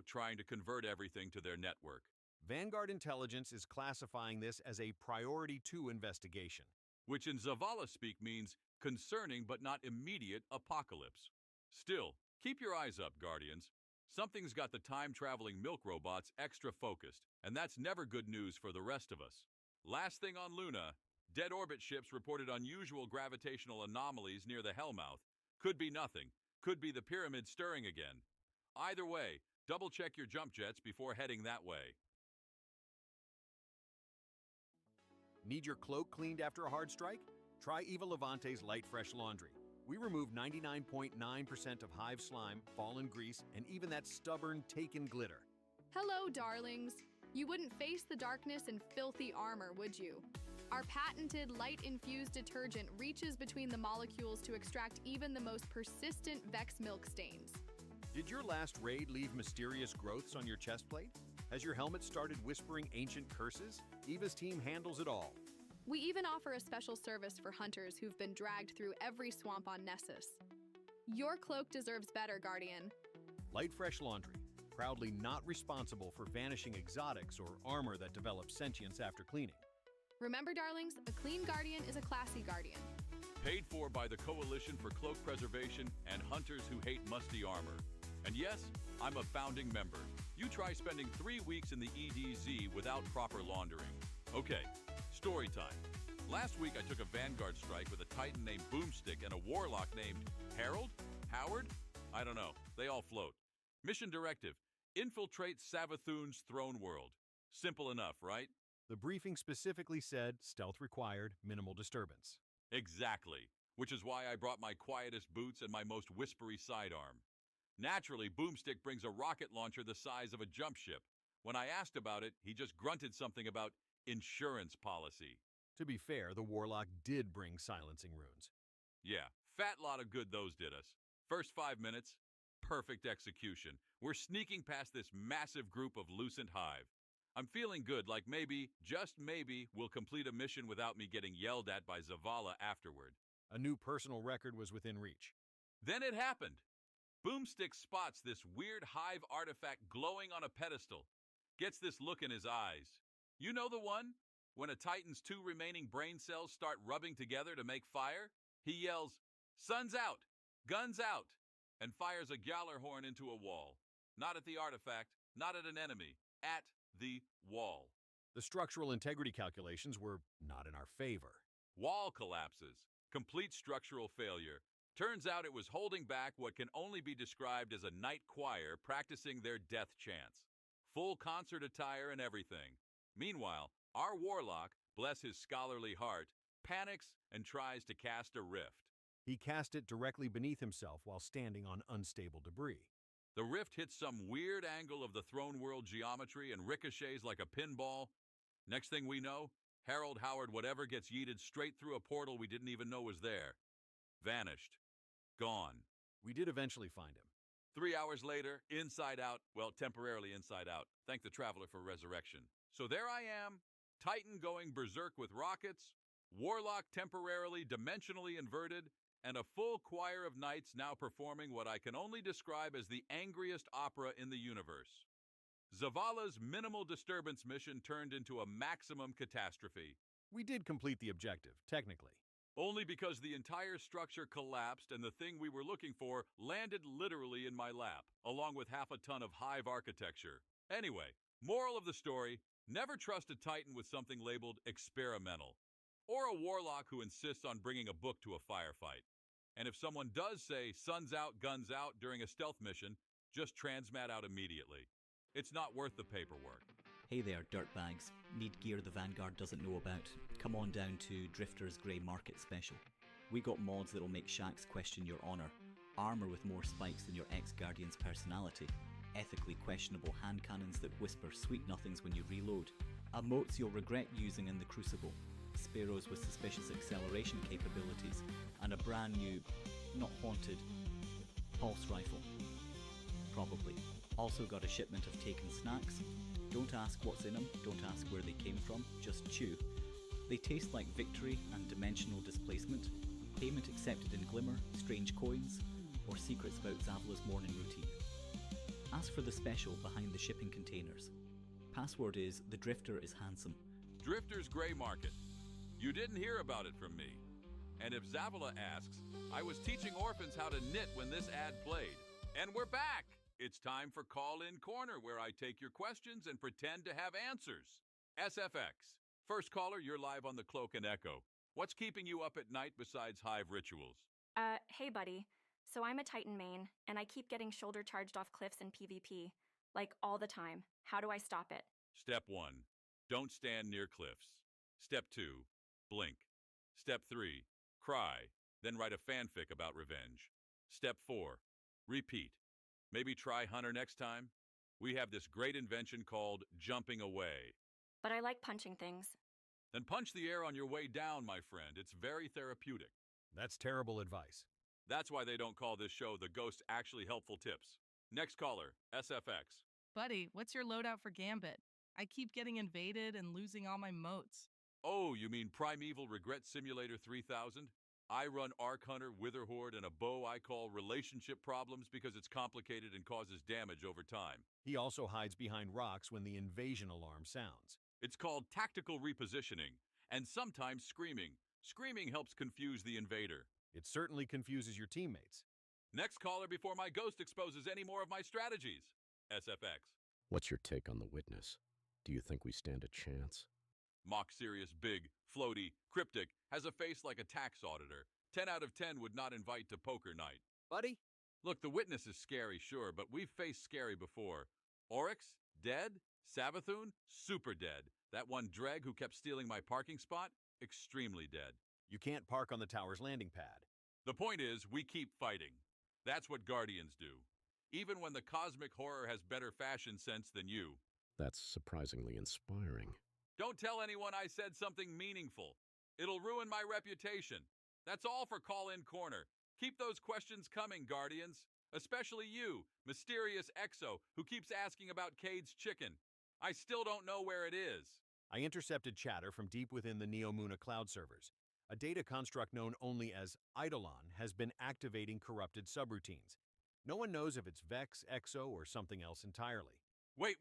trying to convert everything to their network. Vanguard Intelligence is classifying this as a Priority 2 investigation. Which in Zavala speak means concerning but not immediate apocalypse. Still, keep your eyes up, Guardians. Something's got the time-traveling milk robots extra focused, and that's never good news for the rest of us. Last thing on Luna, dead orbit ships reported unusual gravitational anomalies near the Hellmouth. Could be nothing. Could be the pyramid stirring again. Either way, double-check your jump jets before heading that way. Need your cloak cleaned after a hard strike? Try Eva Levante's Light Fresh Laundry. We remove 99.9% of hive slime, fallen grease, and even that stubborn taken glitter. Hello, darlings. You wouldn't face the darkness in filthy armor, would you? Our patented light-infused detergent reaches between the molecules to extract even the most persistent Vex milk stains. Did your last raid leave mysterious growths on your chest plate? Has your helmet started whispering ancient curses? Eva's team handles it all. We even offer a special service for hunters who've been dragged through every swamp on Nessus. Your cloak deserves better, Guardian. Light Fresh Laundry, proudly not responsible for vanishing exotics or armor that develops sentience after cleaning. Remember, darlings, a clean Guardian is a classy Guardian. Paid for by the Coalition for Cloak Preservation and hunters who hate musty armor. And yes, I'm a founding member. You try spending 3 weeks in the EDZ without proper laundering. Okay, story time. Last week I took a Vanguard strike with a Titan named Boomstick and a Warlock named Harold? Howard? I don't know. They all float. Mission directive: infiltrate Savathun's throne world. Simple enough, right? The briefing specifically said stealth required, minimal disturbance. Exactly. which is why I brought my quietest boots and my most whispery sidearm. Naturally, Boomstick brings a rocket launcher the size of a jump ship. When I asked about it, he just grunted something about insurance policy. To be fair, the Warlock did bring silencing runes. Yeah, fat lot of good those did us. First 5 minutes, perfect execution. We're sneaking past this massive group of Lucent Hive. I'm feeling good, like maybe, just maybe, we'll complete a mission without me getting yelled at by Zavala afterward. A new personal record was within reach. Then it happened. Boomstick spots this weird hive artifact glowing on a pedestal. Gets this look in his eyes. You know the one? When a Titan's 2 remaining brain cells start rubbing together to make fire, he yells, "Sun's out! Guns out!" and fires a Gjallarhorn into a wall. Not at the artifact, not at an enemy, at the wall. The structural integrity calculations were not in our favor. Wall collapses. Complete structural failure. Turns out it was holding back what can only be described as a night choir practicing their death chants. Full concert attire and everything. Meanwhile, our Warlock, bless his scholarly heart, panics and tries to cast a rift. He cast it directly beneath himself while standing on unstable debris. The rift hits some weird angle of the throne world geometry and ricochets like a pinball. Next thing we know, Harold Howard whatever gets yeeted straight through a portal we didn't even know was there. Vanished. Gone. We did eventually find him. 3 hours later, inside out, well, temporarily inside out. Thank the Traveler for resurrection. So there I am, Titan going berserk with rockets, Warlock temporarily dimensionally inverted, and a full choir of knights now performing what I can only describe as the angriest opera in the universe. Zavala's minimal disturbance mission turned into a maximum catastrophe. We did complete the objective, technically. Only because the entire structure collapsed and the thing we were looking for landed literally in my lap, along with half a ton of hive architecture. Anyway, moral of the story, never trust a Titan with something labeled experimental, or a Warlock who insists on bringing a book to a firefight. And if someone does say sun's out, guns out during a stealth mission, just transmat out immediately. It's not worth the paperwork. Hey there, dirtbags. Need gear the Vanguard doesn't know about? Come on down to Drifter's Grey Market Special. We got mods that'll make Shaxx question your honour, armour with more spikes than your ex-Guardian's personality, ethically questionable hand cannons that whisper sweet nothings when you reload, emotes you'll regret using in the Crucible, Sparrows with suspicious acceleration capabilities, and a brand new, not haunted, pulse rifle. Probably. Also got a shipment of taken snacks. Don't ask what's in them, don't ask where they came from, just chew. They taste like victory and dimensional displacement, payment accepted in glimmer, strange coins, or secrets about Zavala's morning routine. Ask for the special behind the shipping containers. Password is "The Drifter is handsome." Drifter's Grey Market. You didn't hear about it from me. And if Zavala asks, I was teaching orphans how to knit when this ad played. And we're back! It's time for Call-In Corner, where I take your questions and pretend to have answers. SFX. First caller, you're live on the Cloak and Echo. What's keeping you up at night besides hive rituals? Hey buddy. So I'm a Titan main, and I keep getting shoulder charged off cliffs in PvP. Like, all the time. How do I stop it? Step 1. Don't stand near cliffs. Step 2. Blink. Step 3. Cry. Then write a fanfic about revenge. Step 4. Repeat. Maybe try Hunter next time. We have this great invention called jumping away. But I like punching things. Then punch the air on your way down, my friend. It's very therapeutic. That's terrible advice. That's why they don't call this show the Ghost Actually Helpful Tips. Next caller, SFX. Buddy, what's your loadout for Gambit? I keep getting invaded and losing all my motes. Oh, you mean Primeval Regret Simulator 3000? I run Arc Hunter, Witherhorde, and a bow I call Relationship Problems because it's complicated and causes damage over time. He also hides behind rocks when the invasion alarm sounds. It's called tactical repositioning, and sometimes screaming. Screaming helps confuse the invader. It certainly confuses your teammates. Next caller before my ghost exposes any more of my strategies. SFX. What's your take on the witness? Do you think we stand a chance? Mock serious, big, floaty, cryptic, has a face like a tax auditor. 10 out of 10 would not invite to poker night. Buddy? Look, the witness is scary, sure, but we've faced scary before. Oryx? Dead? Savathun? Super dead. That one Dreg who kept stealing my parking spot? Extremely dead. You can't park on the tower's landing pad. The point is, we keep fighting. That's what Guardians do. Even when the cosmic horror has better fashion sense than you. That's surprisingly inspiring. Don't tell anyone I said something meaningful. It'll ruin my reputation. That's all for Call-In Corner. Keep those questions coming, Guardians. Especially you, Mysterious Exo, who keeps asking about Cade's chicken. I still don't know where it is. I intercepted chatter from deep within the Neomuna cloud servers. A data construct known only as Eidolon has been activating corrupted subroutines. No one knows if it's Vex, Exo, or something else entirely. Wait.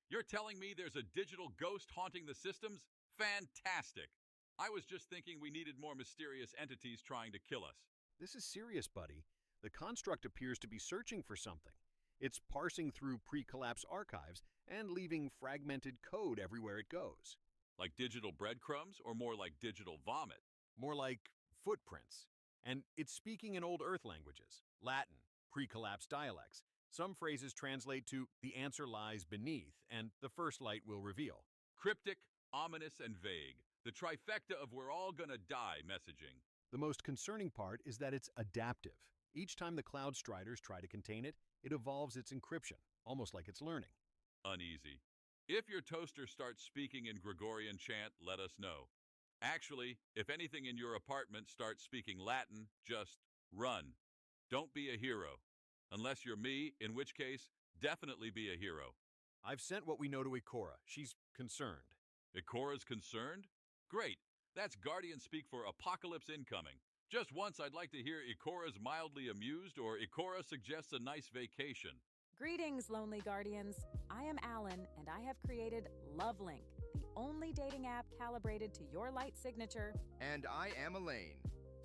You're telling me there's a digital ghost haunting the systems? Fantastic. I was just thinking we needed more mysterious entities trying to kill us. This is serious, buddy. The construct appears to be searching for something. It's parsing through pre-collapse archives and leaving fragmented code everywhere it goes. Like digital breadcrumbs, or more like digital vomit? More like footprints. And it's speaking in old Earth languages, Latin, pre-collapse dialects. Some phrases translate to "the answer lies beneath" and "the first light will reveal." Cryptic, ominous, and vague. The trifecta of "we're all gonna die" messaging. The most concerning part is that it's adaptive. Each time the Cloud Striders try to contain it, it evolves its encryption, almost like it's learning. Uneasy. If your toaster starts speaking in Gregorian chant, let us know. Actually, if anything in your apartment starts speaking Latin, just run. Don't be a hero. Unless you're me, in which case, definitely be a hero. I've sent what we know to Ikora. She's concerned. Ikora's concerned? Great. That's Guardian speak for apocalypse incoming. Just once I'd like to hear Ikora's mildly amused or Ikora suggests a nice vacation. Greetings, Lonely Guardians. I am Alan, and I have created LoveLink, the only dating app calibrated to your light signature. And I am Elaine.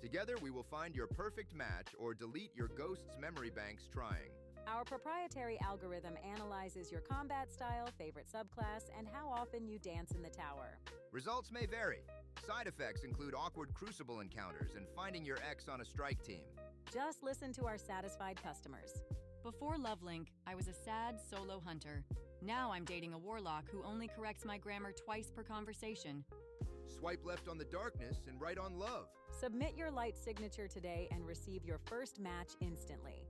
Together we will find your perfect match or delete your ghost's memory banks trying. Our proprietary algorithm analyzes your combat style, favorite subclass, and how often you dance in the tower. Results may vary. Side effects include awkward crucible encounters and finding your ex on a strike team. Just listen to our satisfied customers. Before LoveLink, I was a sad solo hunter. Now I'm dating a warlock who only corrects my grammar twice per conversation. Swipe left on the darkness and right on love. Submit your light signature today and receive your first match instantly.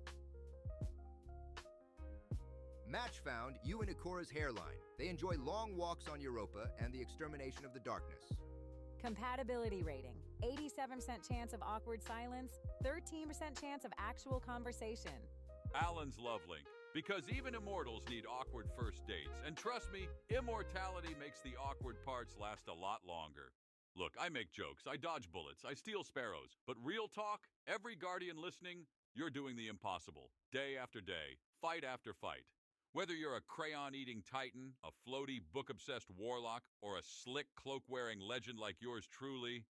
Match found, you and Ikora's hairline. They enjoy long walks on Europa and the extermination of the darkness. Compatibility rating: 87% chance of awkward silence, 13% chance of actual conversation. Alan's LoveLink. Because even immortals need awkward first dates. And trust me, immortality makes the awkward parts last a lot longer. Look, I make jokes, I dodge bullets, I steal sparrows. But real talk, every Guardian listening, you're doing the impossible. Day after day, fight after fight. Whether you're a crayon-eating titan, a floaty, book-obsessed warlock, or a slick, cloak-wearing legend like yours truly,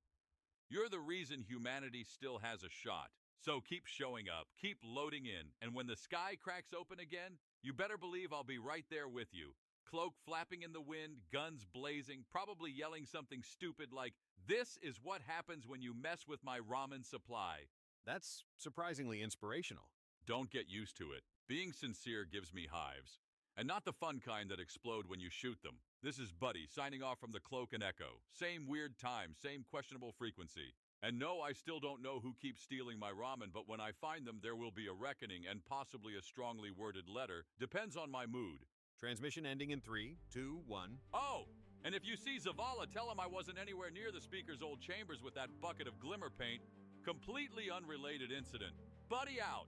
you're the reason humanity still has a shot. So keep showing up, keep loading in, and when the sky cracks open again, you better believe I'll be right there with you. Cloak flapping in the wind, guns blazing, probably yelling something stupid like, "This is what happens when you mess with my ramen supply." That's surprisingly inspirational. Don't get used to it. Being sincere gives me hives. And not the fun kind that explode when you shoot them. This is Buddy, signing off from the Cloak and Echo. Same weird time, same questionable frequency. And no, I still don't know who keeps stealing my ramen, but when I find them, there will be a reckoning and possibly a strongly worded letter. Depends on my mood. Transmission ending in 3, 2, 1. Oh! And if you see Zavala, tell him I wasn't anywhere near the speaker's old chambers with that bucket of glimmer paint. Completely unrelated incident. Buddy out!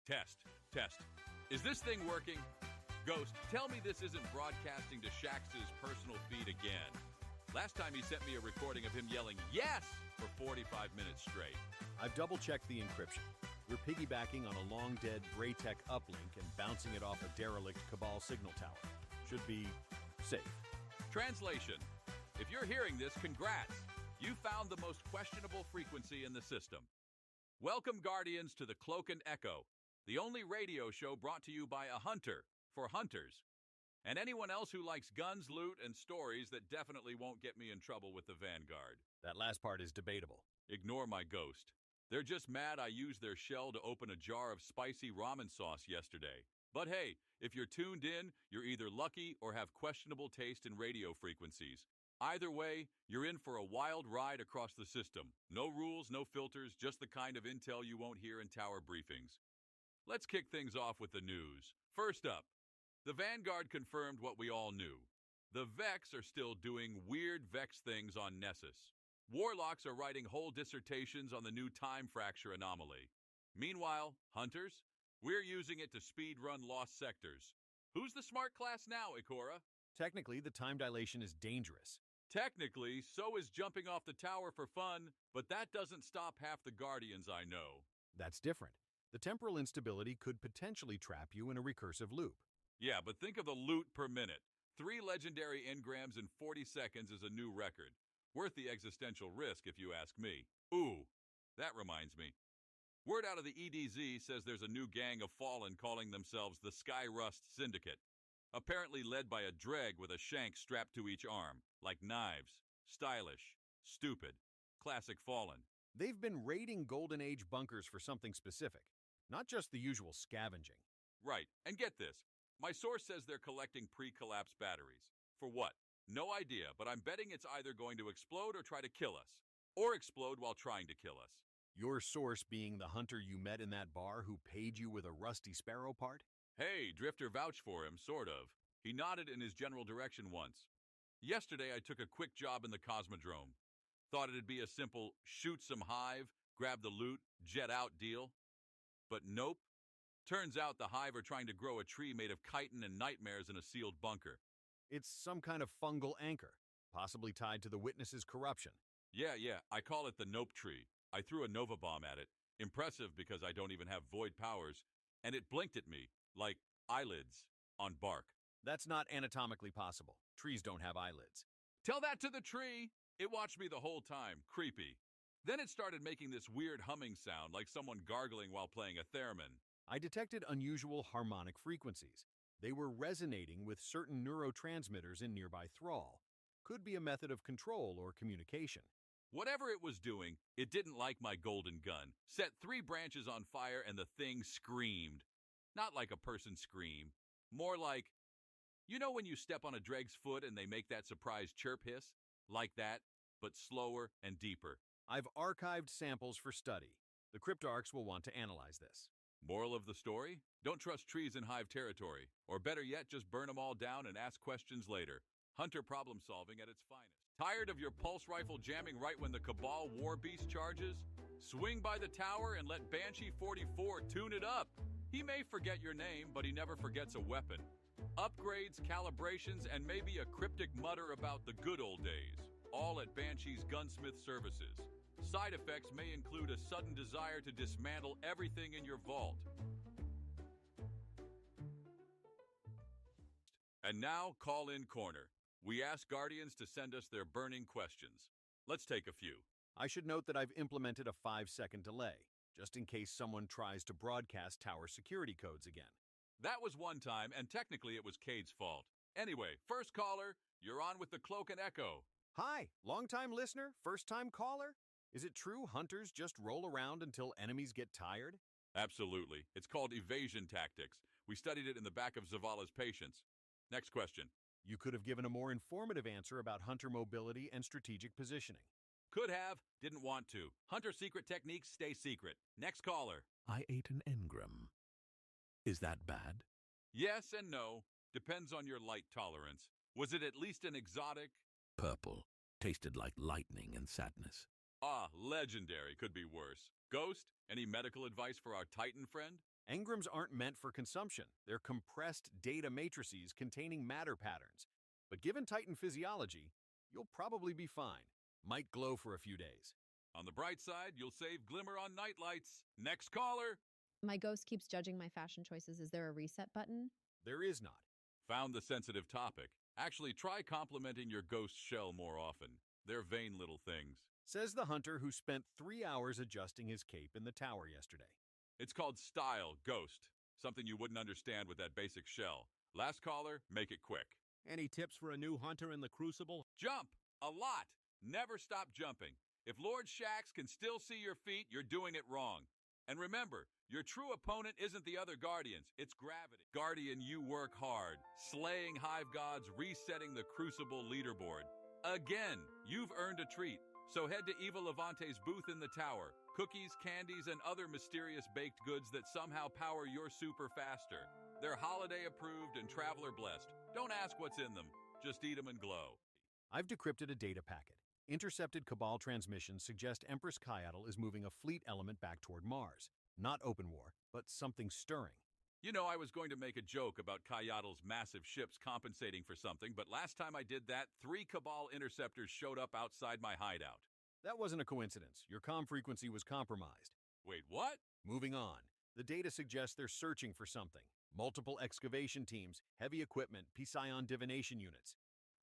Test. Is this thing working? Ghost, tell me this isn't broadcasting to Shax's personal feed again. Last time he sent me a recording of him yelling, "Yes!" for 45 minutes straight. I've double-checked the encryption. We're piggybacking on a long-dead Braytech uplink and bouncing it off a derelict Cabal signal tower. Should be safe. Translation. If you're hearing this, congrats. You found the most questionable frequency in the system. Welcome, Guardians, to the Cloak and Echo, the only radio show brought to you by a hunter for hunters. And anyone else who likes guns, loot, and stories that definitely won't get me in trouble with the Vanguard. That last part is debatable. Ignore my ghost. They're just mad I used their shell to open a jar of spicy ramen sauce yesterday. But hey, if you're tuned in, you're either lucky or have questionable taste in radio frequencies. Either way, you're in for a wild ride across the system. No rules, no filters, just the kind of intel you won't hear in tower briefings. Let's kick things off with the news. First up, the Vanguard confirmed what we all knew. The Vex are still doing weird Vex things on Nessus. Warlocks are writing whole dissertations on the new time fracture anomaly. Meanwhile, hunters, we're using it to speedrun lost sectors. Who's the smart class now, Ikora? Technically, the time dilation is dangerous. Technically, so is jumping off the tower for fun, but that doesn't stop half the Guardians I know. That's different. The temporal instability could potentially trap you in a recursive loop. Yeah, but think of the loot per minute. 3 legendary engrams in 40 seconds is a new record. Worth the existential risk, if you ask me. Ooh, that reminds me. Word out of the EDZ says there's a new gang of Fallen calling themselves the Skyrust Syndicate. Apparently led by a dreg with a shank strapped to each arm, like knives. Stylish. Stupid. Classic Fallen. They've been raiding Golden Age bunkers for something specific, not just the usual scavenging. Right, and get this. My source says they're collecting pre-collapse batteries. For what? No idea, but I'm betting it's either going to explode or try to kill us. Or explode while trying to kill us. Your source being the hunter you met in that bar who paid you with a rusty sparrow part? Hey, Drifter vouched for him, sort of. He nodded in his general direction once. Yesterday, I took a quick job in the Cosmodrome. Thought it'd be a simple shoot some hive, grab the loot, jet out deal. But nope. Turns out the hive are trying to grow a tree made of chitin and nightmares in a sealed bunker. It's some kind of fungal anchor, possibly tied to the witness's corruption. Yeah, I call it the Nope Tree. I threw a Nova Bomb at it. Impressive because I don't even have void powers. And it blinked at me, like eyelids on bark. That's not anatomically possible. Trees don't have eyelids. Tell that to the tree! It watched me the whole time. Creepy. Then it started making this weird humming sound like someone gargling while playing a theremin. I detected unusual harmonic frequencies. They were resonating with certain neurotransmitters in nearby Thrall. Could be a method of control or communication. Whatever it was doing, it didn't like my golden gun. Set 3 branches on fire and the thing screamed. Not like a person scream. More like, you know when you step on a dreg's foot and they make that surprise chirp hiss? Like that, but slower and deeper. I've archived samples for study. The Cryptarchs will want to analyze this. Moral of the story? Don't trust trees in hive territory. Or better yet, just burn them all down and ask questions later. Hunter problem solving at its finest. Tired of your pulse rifle jamming right when the Cabal War Beast charges? Swing by the tower and let Banshee 44 tune it up. He may forget your name, but he never forgets a weapon. Upgrades, calibrations, and maybe a cryptic mutter about the good old days. All at Banshee's Gunsmith Services. Side effects may include a sudden desire to dismantle everything in your vault. And now, call-in corner. We ask Guardians to send us their burning questions. Let's take a few. I should note that I've implemented a 5-second delay, just in case someone tries to broadcast tower security codes again. That was one time, and technically it was Cade's fault. Anyway, first caller, you're on with the Cloak and Echo. Hi, long-time listener, first-time caller? Is it true hunters just roll around until enemies get tired? Absolutely. It's called evasion tactics. We studied it in the back of Zavala's Patience. Next question. You could have given a more informative answer about hunter mobility and strategic positioning. Could have, didn't want to. Hunter secret techniques stay secret. Next caller. I ate an engram. Is that bad? Yes and no. Depends on your light tolerance. Was it at least an exotic? Purple. Tasted like lightning and sadness. Ah, legendary. Could be worse. Ghost, any medical advice for our Titan friend? Engrams aren't meant for consumption. They're compressed data matrices containing matter patterns. But given Titan physiology, you'll probably be fine. Might glow for a few days. On the bright side, you'll save glimmer on nightlights. Next caller. My ghost keeps judging my fashion choices. Is there a reset button? There is not. Found the sensitive topic. Actually, try complimenting your ghost shell more often. They're vain little things. Says the hunter who spent 3 hours adjusting his cape in the tower yesterday. It's called style, ghost. Something you wouldn't understand with that basic shell. Last caller, make it quick. Any tips for a new hunter in the Crucible? Jump! A lot! Never stop jumping. If Lord Shax can still see your feet, you're doing it wrong. And remember, your true opponent isn't the other Guardians, it's gravity. Guardian, you work hard, slaying hive gods, resetting the Crucible leaderboard. Again, you've earned a treat. So head to Eva Levante's booth in the tower. Cookies, candies, and other mysterious baked goods that somehow power your super faster. They're holiday approved and traveler blessed. Don't ask what's in them, just eat them and glow. I've decrypted a data packet. Intercepted Cabal transmissions suggest Empress Kayatl is moving a fleet element back toward Mars. Not open war, but something stirring. You know, I was going to make a joke about Kayatl's massive ships compensating for something, but last time I did that, 3 Cabal interceptors showed up outside my hideout. That wasn't a coincidence. Your comm frequency was compromised. Wait, what? Moving on. The data suggests they're searching for something. Multiple excavation teams, heavy equipment, Psion divination units.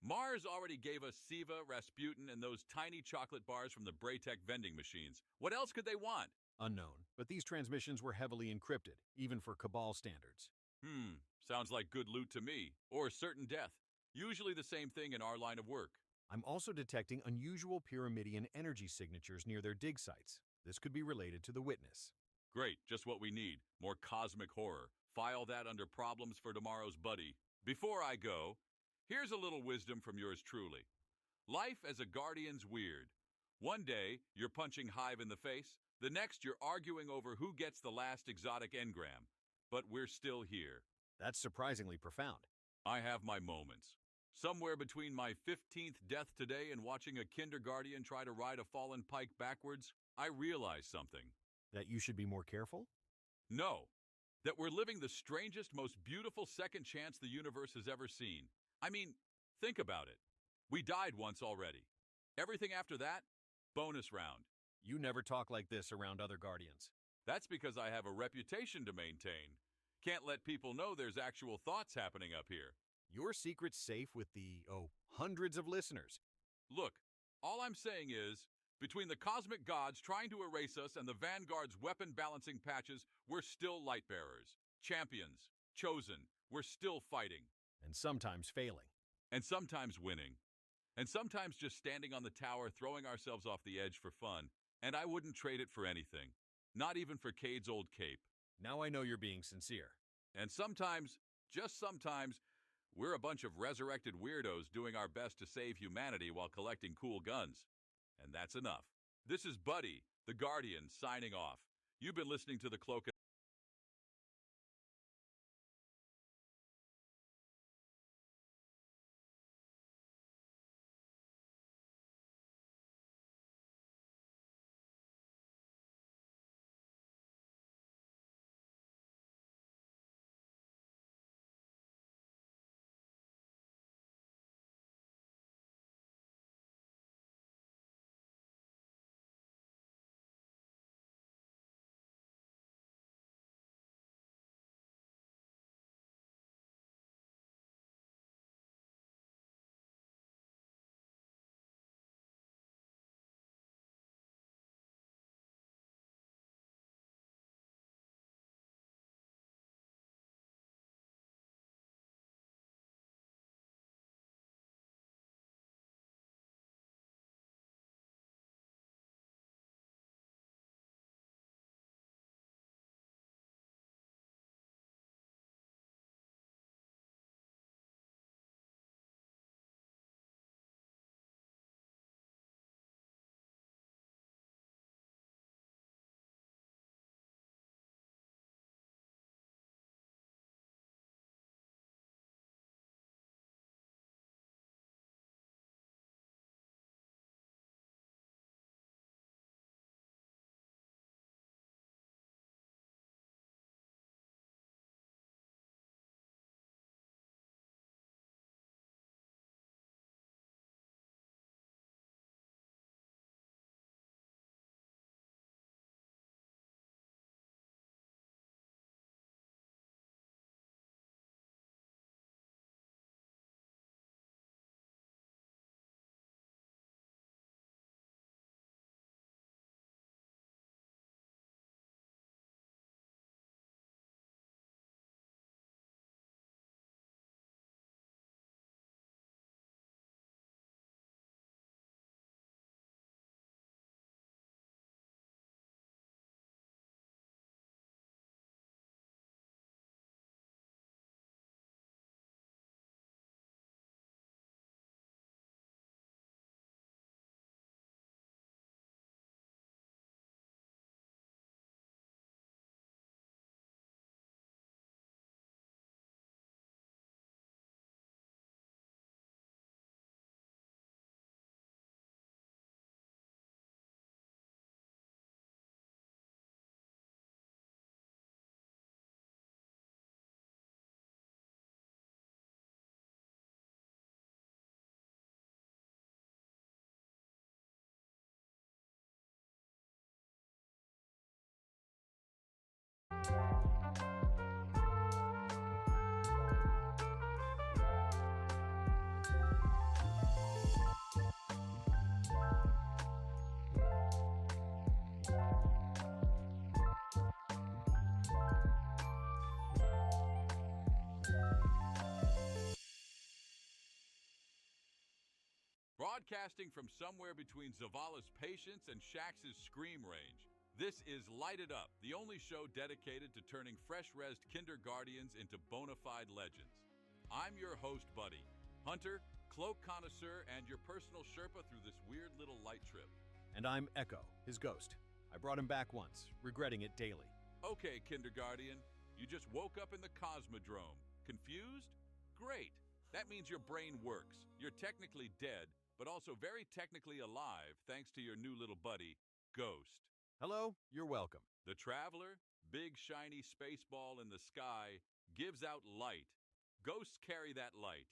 Mars already gave us Siva, Rasputin, and those tiny chocolate bars from the Braytech vending machines. What else could they want? Unknown, but these transmissions were heavily encrypted, even for Cabal standards. Sounds like good loot to me, or certain death. Usually the same thing in our line of work. I'm also detecting unusual Pyramidian energy signatures near their dig sites. This could be related to the Witness. Great, just what we need. More cosmic horror. File that under problems for tomorrow's buddy. Before I go, here's a little wisdom from yours truly. Life as a Guardian's weird. One day, you're punching Hive in the face. The next, you're arguing over who gets the last exotic engram. But we're still here. That's surprisingly profound. I have my moments. Somewhere between my 15th death today and watching a kindergarten try to ride a fallen pike backwards, I realized something. That you should be more careful? No. That we're living the strangest, most beautiful second chance the universe has ever seen. I mean, think about it. We died once already. Everything after that, bonus round. You never talk like this around other Guardians. That's because I have a reputation to maintain. Can't let people know there's actual thoughts happening up here. Your secret's safe with the, hundreds of listeners. Look, all I'm saying is, between the cosmic gods trying to erase us and the Vanguard's weapon balancing patches, we're still light bearers, champions, chosen. We're still fighting. And sometimes failing. And sometimes winning. And sometimes just standing on the tower, throwing ourselves off the edge for fun. And I wouldn't trade it for anything. Not even for Cade's old cape. Now I know you're being sincere. And sometimes, just sometimes, we're a bunch of resurrected weirdos doing our best to save humanity while collecting cool guns. And that's enough. This is Buddy, the Guardian, signing off. You've been listening to The Cloak Broadcasting from somewhere between Zavala's patience and Shax's scream range, this is Light It Up, the only show dedicated to turning fresh-rezzed kindergardians into bona fide legends. I'm your host, Buddy, hunter, cloak connoisseur, and your personal Sherpa through this weird little light trip. And I'm Echo, his ghost. I brought him back once, regretting it daily. Okay, kindergardian, you just woke up in the Cosmodrome. Confused? Great. That means your brain works. You're technically dead, but also very technically alive thanks to your new little buddy, Ghost. Hello, you're welcome. The Traveler, big shiny space ball in the sky, gives out light. Ghosts carry that light.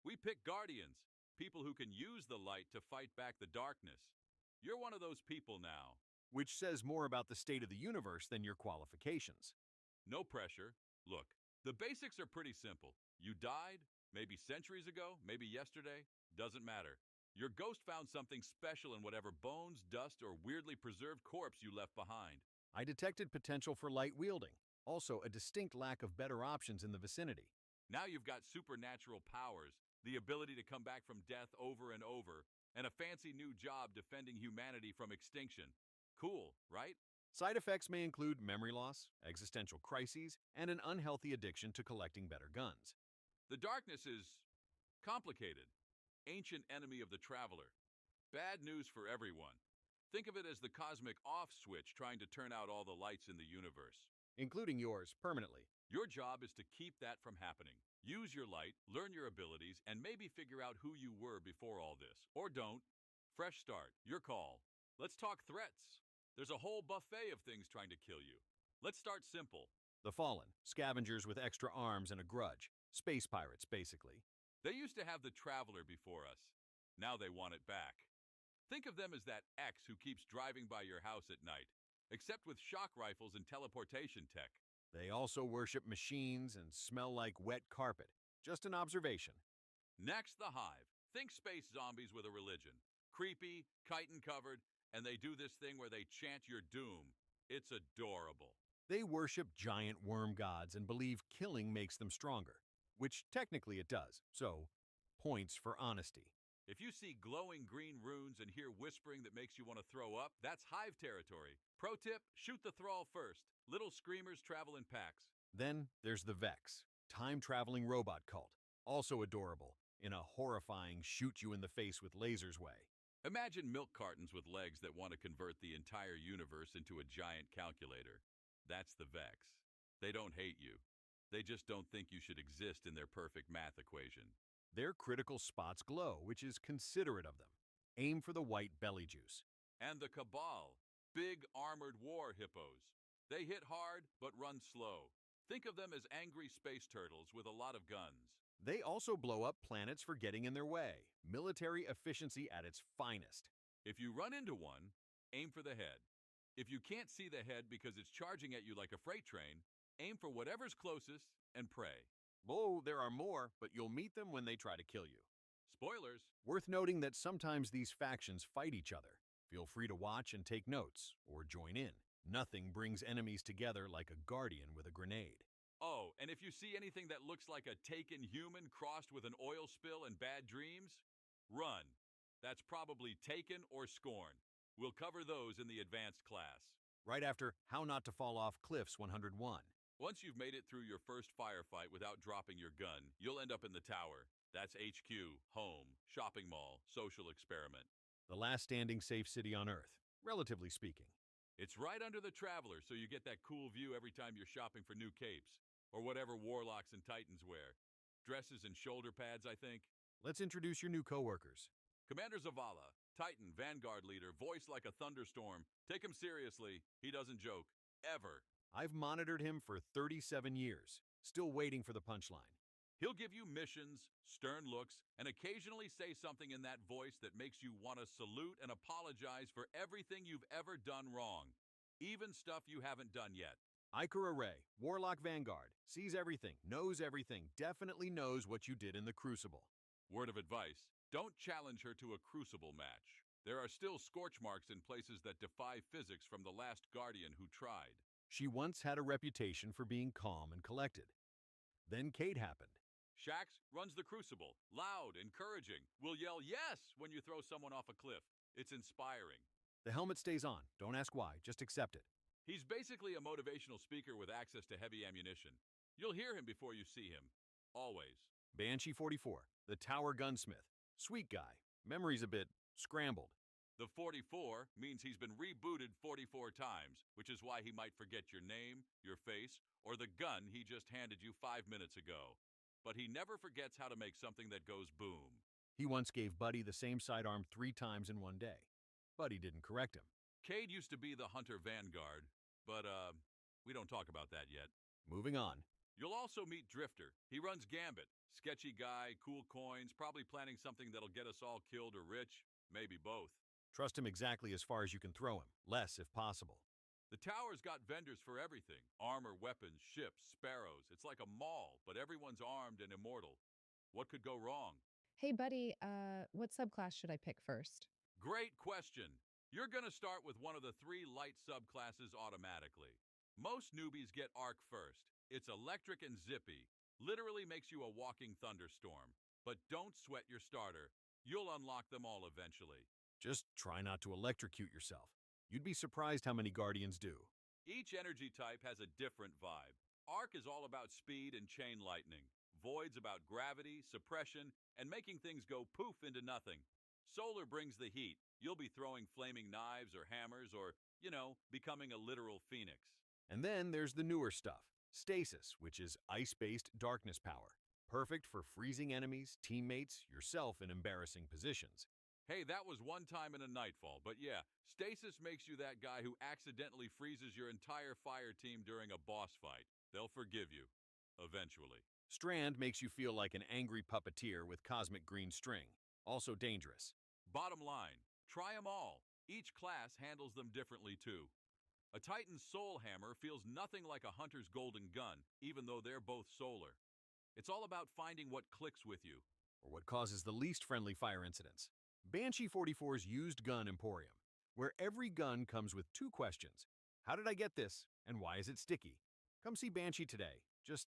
We pick guardians, people who can use the light to fight back the darkness. You're one of those people now. Which says more about the state of the universe than your qualifications. No pressure. Look, the basics are pretty simple. You died, maybe centuries ago, maybe yesterday, doesn't matter. Your ghost found something special in whatever bones, dust, or weirdly preserved corpse you left behind. I detected potential for light wielding, also a distinct lack of better options in the vicinity. Now you've got supernatural powers, the ability to come back from death over and over, and a fancy new job defending humanity from extinction. Cool, right? Side effects may include memory loss, existential crises, and an unhealthy addiction to collecting better guns. The darkness is complicated. Ancient enemy of the Traveler. Bad news for everyone. Think of it as the cosmic off switch trying to turn out all the lights in the universe. Including yours, permanently. Your job is to keep that from happening. Use your light, learn your abilities, and maybe figure out who you were before all this. Or don't. Fresh start. Your call. Let's talk threats. There's a whole buffet of things trying to kill you. Let's start simple. The Fallen, scavengers with extra arms and a grudge. Space pirates, basically. They used to have the Traveler before us. Now they want it back. Think of them as that ex who keeps driving by your house at night, except with shock rifles and teleportation tech. They also worship machines and smell like wet carpet. Just an observation. Next, the Hive. Think space zombies with a religion. Creepy, chitin-covered, and they do this thing where they chant your doom. It's adorable. They worship giant worm gods and believe killing makes them stronger. Which technically it does, so points for honesty. If you see glowing green runes and hear whispering that makes you want to throw up, that's Hive territory. Pro tip, shoot the thrall first. Little screamers travel in packs. Then there's the Vex, time-traveling robot cult, also adorable, in a horrifying shoot-you-in-the-face-with-lasers way. Imagine milk cartons with legs that want to convert the entire universe into a giant calculator. That's the Vex. They don't hate you. They just don't think you should exist in their perfect math equation. Their critical spots glow, which is considerate of them. Aim for the white belly juice. And the Cabal, big armored war hippos. They hit hard, but run slow. Think of them as angry space turtles with a lot of guns. They also blow up planets for getting in their way. Military efficiency at its finest. If you run into one, aim for the head. If you can't see the head because it's charging at you like a freight train, aim for whatever's closest and pray. Oh, there are more, but you'll meet them when they try to kill you. Spoilers. Worth noting that sometimes these factions fight each other. Feel free to watch and take notes, or join in. Nothing brings enemies together like a guardian with a grenade. Oh, and if you see anything that looks like a taken human crossed with an oil spill and bad dreams, run. That's probably Taken or Scorn. We'll cover those in the advanced class. Right after How Not to Fall Off Cliffs 101. Once you've made it through your first firefight without dropping your gun, you'll end up in the tower. That's HQ, home, shopping mall, social experiment. The last standing safe city on Earth, relatively speaking. It's right under the Traveler, so you get that cool view every time you're shopping for new capes, or whatever warlocks and titans wear. Dresses and shoulder pads, I think. Let's introduce your new coworkers. Commander Zavala, Titan Vanguard leader, voice like a thunderstorm. Take him seriously. He doesn't joke. Ever. I've monitored him for 37 years, still waiting for the punchline. He'll give you missions, stern looks, and occasionally say something in that voice that makes you want to salute and apologize for everything you've ever done wrong, even stuff you haven't done yet. Ikora Ray, Warlock Vanguard, sees everything, definitely knows what you did in the Crucible. Word of advice, don't challenge her to a Crucible match. There are still scorch marks in places that defy physics from the last Guardian who tried. She once had a reputation for being calm and collected. Then Cade happened. Shax runs the Crucible, loud, encouraging, will yell yes when you throw someone off a cliff. It's inspiring. The helmet stays on, don't ask why, just accept it. He's basically a motivational speaker with access to heavy ammunition. You'll hear him before you see him. Always. Banshee 44, the Tower Gunsmith. Sweet guy. Memory's a bit scrambled. The 44 means he's been rebooted 44 times, which is why he might forget your name, your face, or the gun he just handed you 5 minutes ago. But he never forgets how to make something that goes boom. He once gave Buddy the same sidearm 3 times in one day. Buddy didn't correct him. Cade used to be the Hunter Vanguard, but we don't talk about that yet. Moving on. You'll also meet Drifter. He runs Gambit. Sketchy guy, cool coins, probably planning something that'll get us all killed or rich, maybe both. Trust him exactly as far as you can throw him, less if possible. The tower's got vendors for everything. Armor, weapons, ships, sparrows. It's like a mall, but everyone's armed and immortal. What could go wrong? Hey, buddy, what subclass should I pick first? Great question. You're going to start with one of the 3 light subclasses automatically. Most newbies get Arc first. It's electric and zippy. Literally makes you a walking thunderstorm. But don't sweat your starter. You'll unlock them all eventually. Just try not to electrocute yourself. You'd be surprised how many Guardians do. Each energy type has a different vibe. Arc is all about speed and chain lightning. Void's about gravity, suppression, and making things go poof into nothing. Solar brings the heat. You'll be throwing flaming knives or hammers or, becoming a literal phoenix. And then there's the newer stuff. Stasis, which is ice-based darkness power. Perfect for freezing enemies, teammates, yourself in embarrassing positions. Hey, that was one time in a Nightfall, but yeah, Stasis makes you that guy who accidentally freezes your entire fire team during a boss fight. They'll forgive you. Eventually. Strand makes you feel like an angry puppeteer with cosmic green string. Also dangerous. Bottom line, try them all. Each class handles them differently too. A Titan's Soul Hammer feels nothing like a Hunter's Golden Gun, even though they're both solar. It's all about finding what clicks with you. Or what causes the least friendly fire incidents. Banshee 44's Used Gun Emporium, where every gun comes with 2 questions. How did I get this, and why is it sticky? Come see Banshee today. Just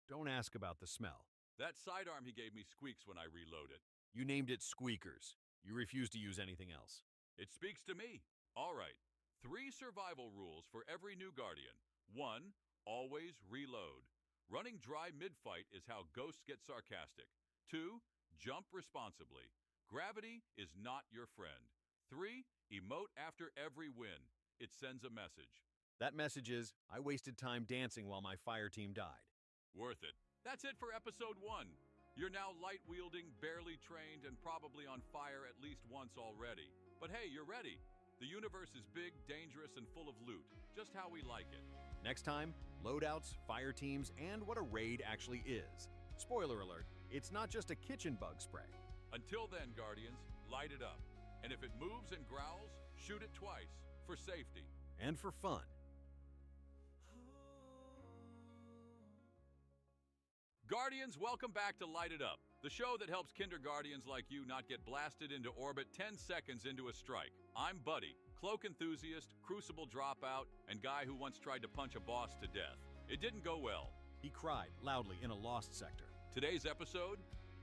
don't ask about the smell. That sidearm he gave me squeaks when I reload it. You named it Squeakers. You refuse to use anything else. It speaks to me. All right. 3 survival rules for every new Guardian. 1. Always reload. Running dry mid-fight is how ghosts get sarcastic. 2. Jump responsibly. Gravity is not your friend. 3. Emote after every win. It sends a message. That message is, I wasted time dancing while my fire team died. Worth it. That's it for episode 1. You're now light-wielding, barely trained, and probably on fire at least once already. But hey, you're ready. The universe is big, dangerous, and full of loot. Just how we like it. Next time, loadouts, fire teams, and what a raid actually is. Spoiler alert, it's not just a kitchen bug spray. Until then, Guardians, light it up. And if it moves and growls, shoot it twice, for safety. And for fun. Guardians, welcome back to Light It Up, the show that helps kindergardians like you not get blasted into orbit 10 seconds into a strike. I'm Buddy, cloak enthusiast, crucible dropout, and guy who once tried to punch a boss to death. It didn't go well. He cried loudly in a lost sector. Today's episode,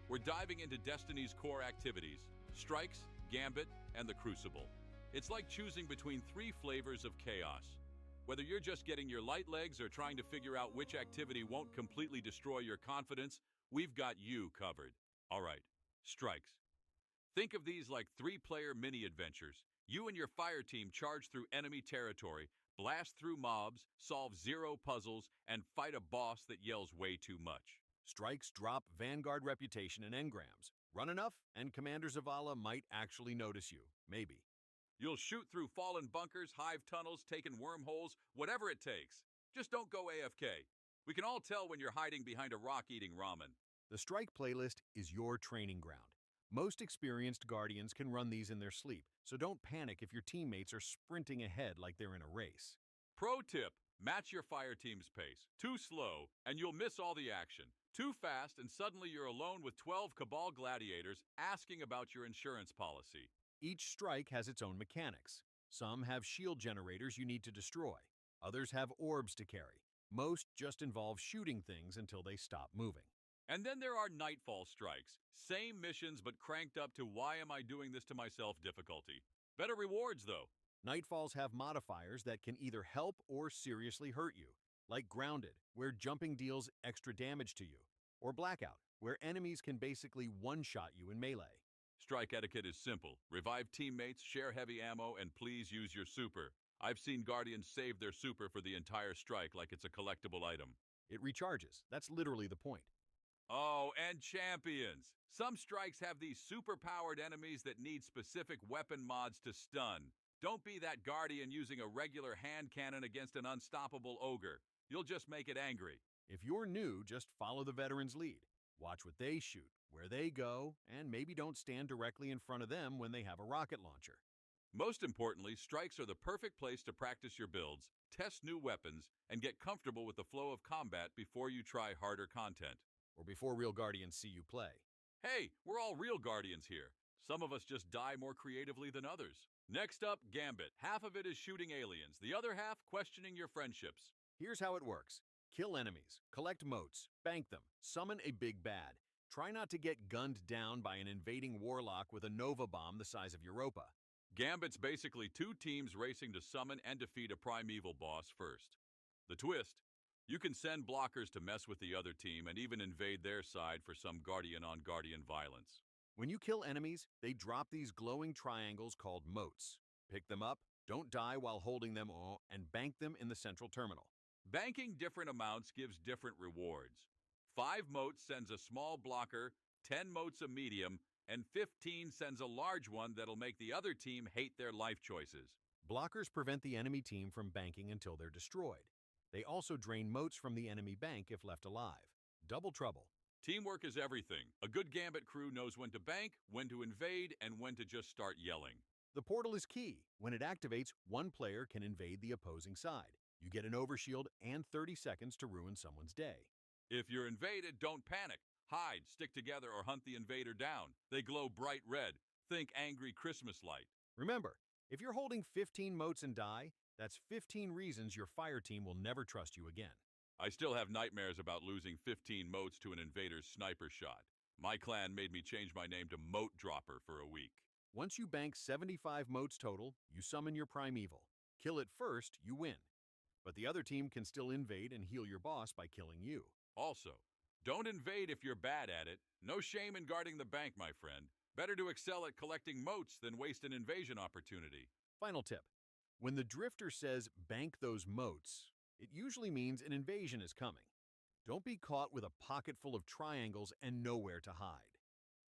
we're diving into Destiny's core activities, strikes, gambit, and the crucible. It's like choosing between 3 flavors of chaos. Whether you're just getting your light legs or trying to figure out which activity won't completely destroy your confidence, we've got you covered. All right, strikes. Think of these like 3-player mini-adventures. You and your fire team charge through enemy territory, blast through mobs, solve 0 puzzles, and fight a boss that yells way too much. Strikes drop Vanguard reputation and engrams. Run enough, and Commander Zavala might actually notice you. Maybe. You'll shoot through fallen bunkers, hive tunnels, taking wormholes, whatever it takes. Just don't go AFK. We can all tell when you're hiding behind a rock eating ramen. The Strike playlist is your training ground. Most experienced Guardians can run these in their sleep, so don't panic if your teammates are sprinting ahead like they're in a race. Pro tip, Match your fire team's pace. Too slow, and you'll miss all the action. Too fast, and suddenly you're alone with 12 Cabal gladiators asking about your insurance policy. Each strike has its own mechanics. Some have shield generators you need to destroy. Others have orbs to carry. Most just involve shooting things until they stop moving. And then there are Nightfall strikes. Same missions, but cranked up to why am I doing this to myself difficulty. Better rewards, though. Nightfalls have modifiers that can either help or seriously hurt you, like Grounded, where jumping deals extra damage to you, or Blackout, where enemies can basically one-shot you in melee. Strike etiquette is simple. Revive teammates, share heavy ammo, and please use your super. I've seen Guardians save their super for the entire strike like it's a collectible item. It recharges. That's literally the point. Oh, and champions! Some strikes have these super-powered enemies that need specific weapon mods to stun. Don't be that Guardian using a regular hand cannon against an unstoppable ogre. You'll just make it angry. If you're new, just follow the veteran's lead. Watch what they shoot, where they go, and maybe don't stand directly in front of them when they have a rocket launcher. Most importantly, strikes are the perfect place to practice your builds, test new weapons, and get comfortable with the flow of combat before you try harder content. Or before real Guardians see you play. Hey, we're all real Guardians here. Some of us just die more creatively than others. Next up, Gambit. Half of it is shooting aliens, the other half questioning your friendships. Here's how it works. Kill enemies, collect motes, bank them, summon a big bad. Try not to get gunned down by an invading warlock with a Nova bomb the size of Europa. Gambit's basically two teams racing to summon and defeat a primeval boss first. The twist: you can send blockers to mess with the other team and even invade their side for some Guardian-on-Guardian violence. When you kill enemies, they drop these glowing triangles called motes. Pick them up, don't die while holding them, and bank them in the central terminal. Banking different amounts gives different rewards. 5 motes sends a small blocker, 10 motes a medium, and 15 sends a large one that'll make the other team hate their life choices. Blockers prevent the enemy team from banking until they're destroyed. They also drain motes from the enemy bank if left alive. Double trouble. Teamwork is everything. A good Gambit crew knows when to bank, when to invade, and when to just start yelling. The portal is key. When it activates, one player can invade the opposing side. You get an overshield and 30 seconds to ruin someone's day. If you're invaded, don't panic. Hide, stick together, or hunt the invader down. They glow bright red. Think angry Christmas light. Remember, if you're holding 15 motes and die, that's 15 reasons your fire team will never trust you again. I still have nightmares about losing 15 motes to an invader's sniper shot. My clan made me change my name to Mote Dropper for a week. Once you bank 75 motes total, you summon your primeval. Kill it first, you win. But the other team can still invade and heal your boss by killing you. Also, don't invade if you're bad at it. No shame in guarding the bank, my friend. Better to excel at collecting motes than waste an invasion opportunity. Final tip. When the drifter says bank those motes, it usually means an invasion is coming. Don't be caught with a pocket full of triangles and nowhere to hide.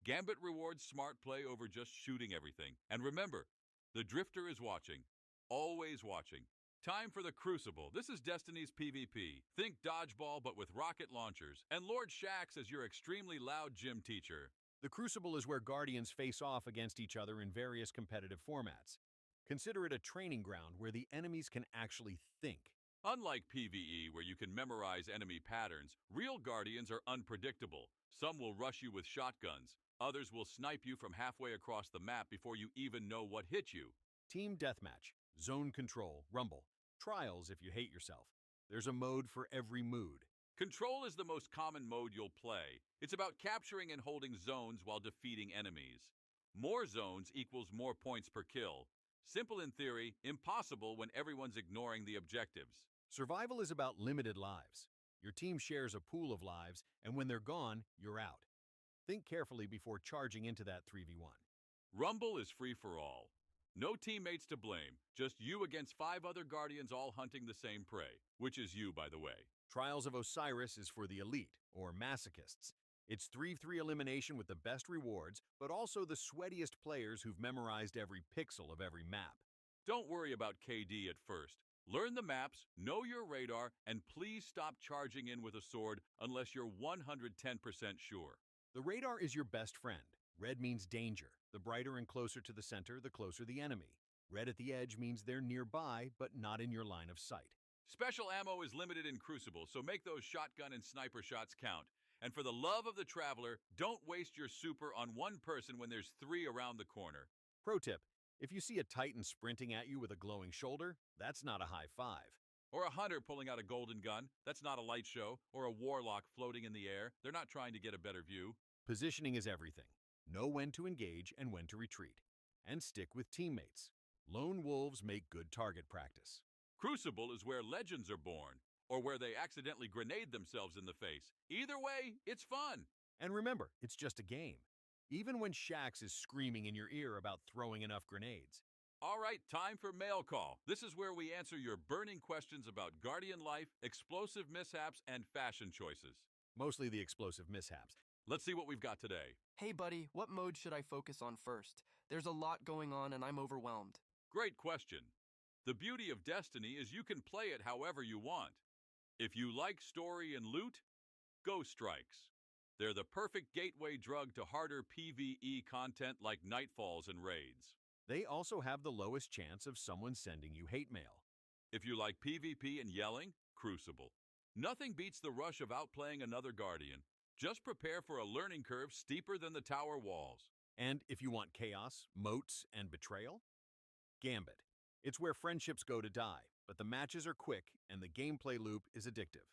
Gambit rewards smart play over just shooting everything. And remember, the drifter is watching. Always watching. Time for the Crucible. This is Destiny's PvP. Think dodgeball but with rocket launchers. And Lord Shaxx as your extremely loud gym teacher. The Crucible is where Guardians face off against each other in various competitive formats. Consider it a training ground where the enemies can actually think. Unlike PvE, where you can memorize enemy patterns, real Guardians are unpredictable. Some will rush you with shotguns. Others will snipe you from halfway across the map before you even know what hit you. Team Deathmatch, Zone Control, Rumble, Trials if you hate yourself. There's a mode for every mood. Control is the most common mode you'll play. It's about capturing and holding zones while defeating enemies. More zones equals more points per kill. Simple in theory, impossible when everyone's ignoring the objectives. Survival is about limited lives. Your team shares a pool of lives, and when they're gone, you're out. Think carefully before charging into that 3v1. Rumble is free for all. No teammates to blame, just you against 5 other Guardians all hunting the same prey, which is you, by the way. Trials of Osiris is for the elite, or masochists. It's 3v3 elimination with the best rewards, but also the sweatiest players who've memorized every pixel of every map. Don't worry about KD at first. Learn the maps, know your radar, and please stop charging in with a sword unless you're 110% sure. The radar is your best friend. Red means danger. The brighter and closer to the center, the closer the enemy. Red at the edge means they're nearby, but not in your line of sight. Special ammo is limited in Crucible, so make those shotgun and sniper shots count. And for the love of the Traveler, don't waste your super on one person when there's 3 around the corner. Pro tip, if you see a Titan sprinting at you with a glowing shoulder, that's not a high five. Or a hunter pulling out a golden gun, that's not a light show. Or a warlock floating in the air, they're not trying to get a better view. Positioning is everything. Know when to engage and when to retreat. And stick with teammates. Lone wolves make good target practice. Crucible is where legends are born, or where they accidentally grenade themselves in the face. Either way, it's fun. And remember, it's just a game. Even when Shax is screaming in your ear about throwing enough grenades. All right, time for Mail Call. This is where we answer your burning questions about Guardian life, explosive mishaps, and fashion choices. Mostly the explosive mishaps. Let's see what we've got today. Hey buddy, what mode should I focus on first? There's a lot going on and I'm overwhelmed. Great question. The beauty of Destiny is you can play it however you want. If you like story and loot, Ghost Strikes. They're the perfect gateway drug to harder PvE content like Nightfalls and Raids. They also have the lowest chance of someone sending you hate mail. If you like PvP and yelling, Crucible. Nothing beats the rush of outplaying another Guardian. Just prepare for a learning curve steeper than the tower walls. And if you want chaos, moats, and betrayal, Gambit. It's where friendships go to die, but the matches are quick and the gameplay loop is addictive.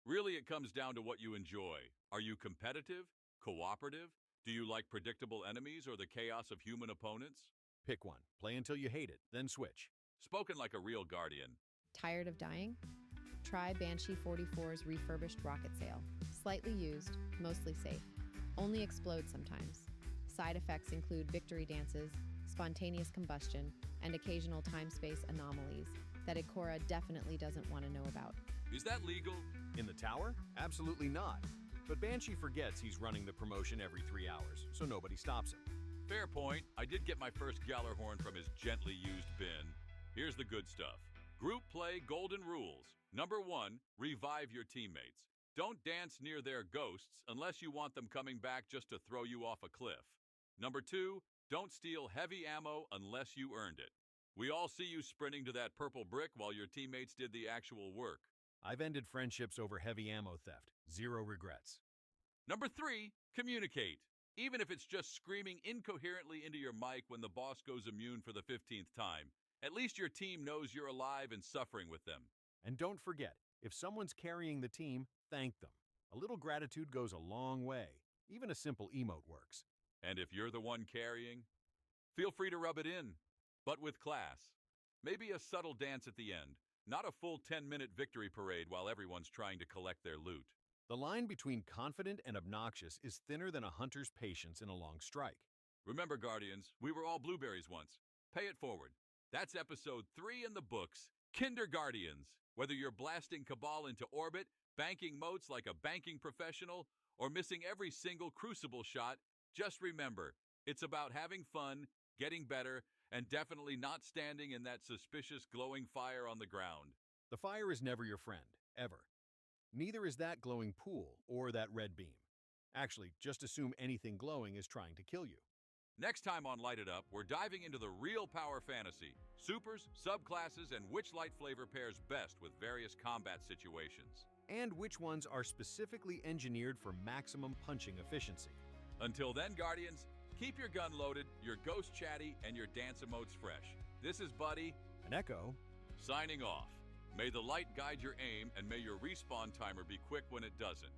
Really, it comes down to what you enjoy. Are you competitive? Cooperative? Do you like predictable enemies or the chaos of human opponents? Pick one. Play until you hate it, then switch. Spoken like a real Guardian. Tired of dying? Try Banshee 44's refurbished rocket sail. Slightly used, mostly safe. Only explodes sometimes. Side effects include victory dances, spontaneous combustion, and occasional time-space anomalies that Ikora definitely doesn't want to know about. Is that legal? In the tower? Absolutely not. But Banshee forgets he's running the promotion every 3 hours, so nobody stops him. Fair point. I did get my first Gallarhorn from his gently used bin. Here's the good stuff. Group play golden rules. Number 1, revive your teammates. Don't dance near their ghosts unless you want them coming back just to throw you off a cliff. Number 2, don't steal heavy ammo unless you earned it. We all see you sprinting to that purple brick while your teammates did the actual work. I've ended friendships over heavy ammo theft. 0 regrets. Number 3, communicate. Even if it's just screaming incoherently into your mic when the boss goes immune for the 15th time. At least your team knows you're alive and suffering with them. And don't forget, if someone's carrying the team, thank them. A little gratitude goes a long way. Even a simple emote works. And if you're the one carrying, feel free to rub it in, but with class. Maybe a subtle dance at the end, not a full 10-minute victory parade while everyone's trying to collect their loot. The line between confident and obnoxious is thinner than a hunter's patience in a long strike. Remember, Guardians, we were all blueberries once. Pay it forward. That's episode 3 in the books, Kinderguardians. Whether you're blasting Cabal into orbit, banking moats like a banking professional, or missing every single Crucible shot, just remember, it's about having fun, getting better, and definitely not standing in that suspicious glowing fire on the ground. The fire is never your friend, ever. Neither is that glowing pool or that red beam. Actually, just assume anything glowing is trying to kill you. Next time on Light It Up, we're diving into the real power fantasy, supers, subclasses, and which light flavor pairs best with various combat situations. And which ones are specifically engineered for maximum punching efficiency. Until then, Guardians, keep your gun loaded, your ghost chatty, and your dance emotes fresh. This is Buddy, an Echo, signing off. May the light guide your aim, and may your respawn timer be quick when it doesn't.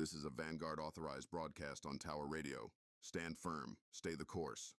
This is a Vanguard authorized broadcast on Tower Radio. Stand firm. Stay the course.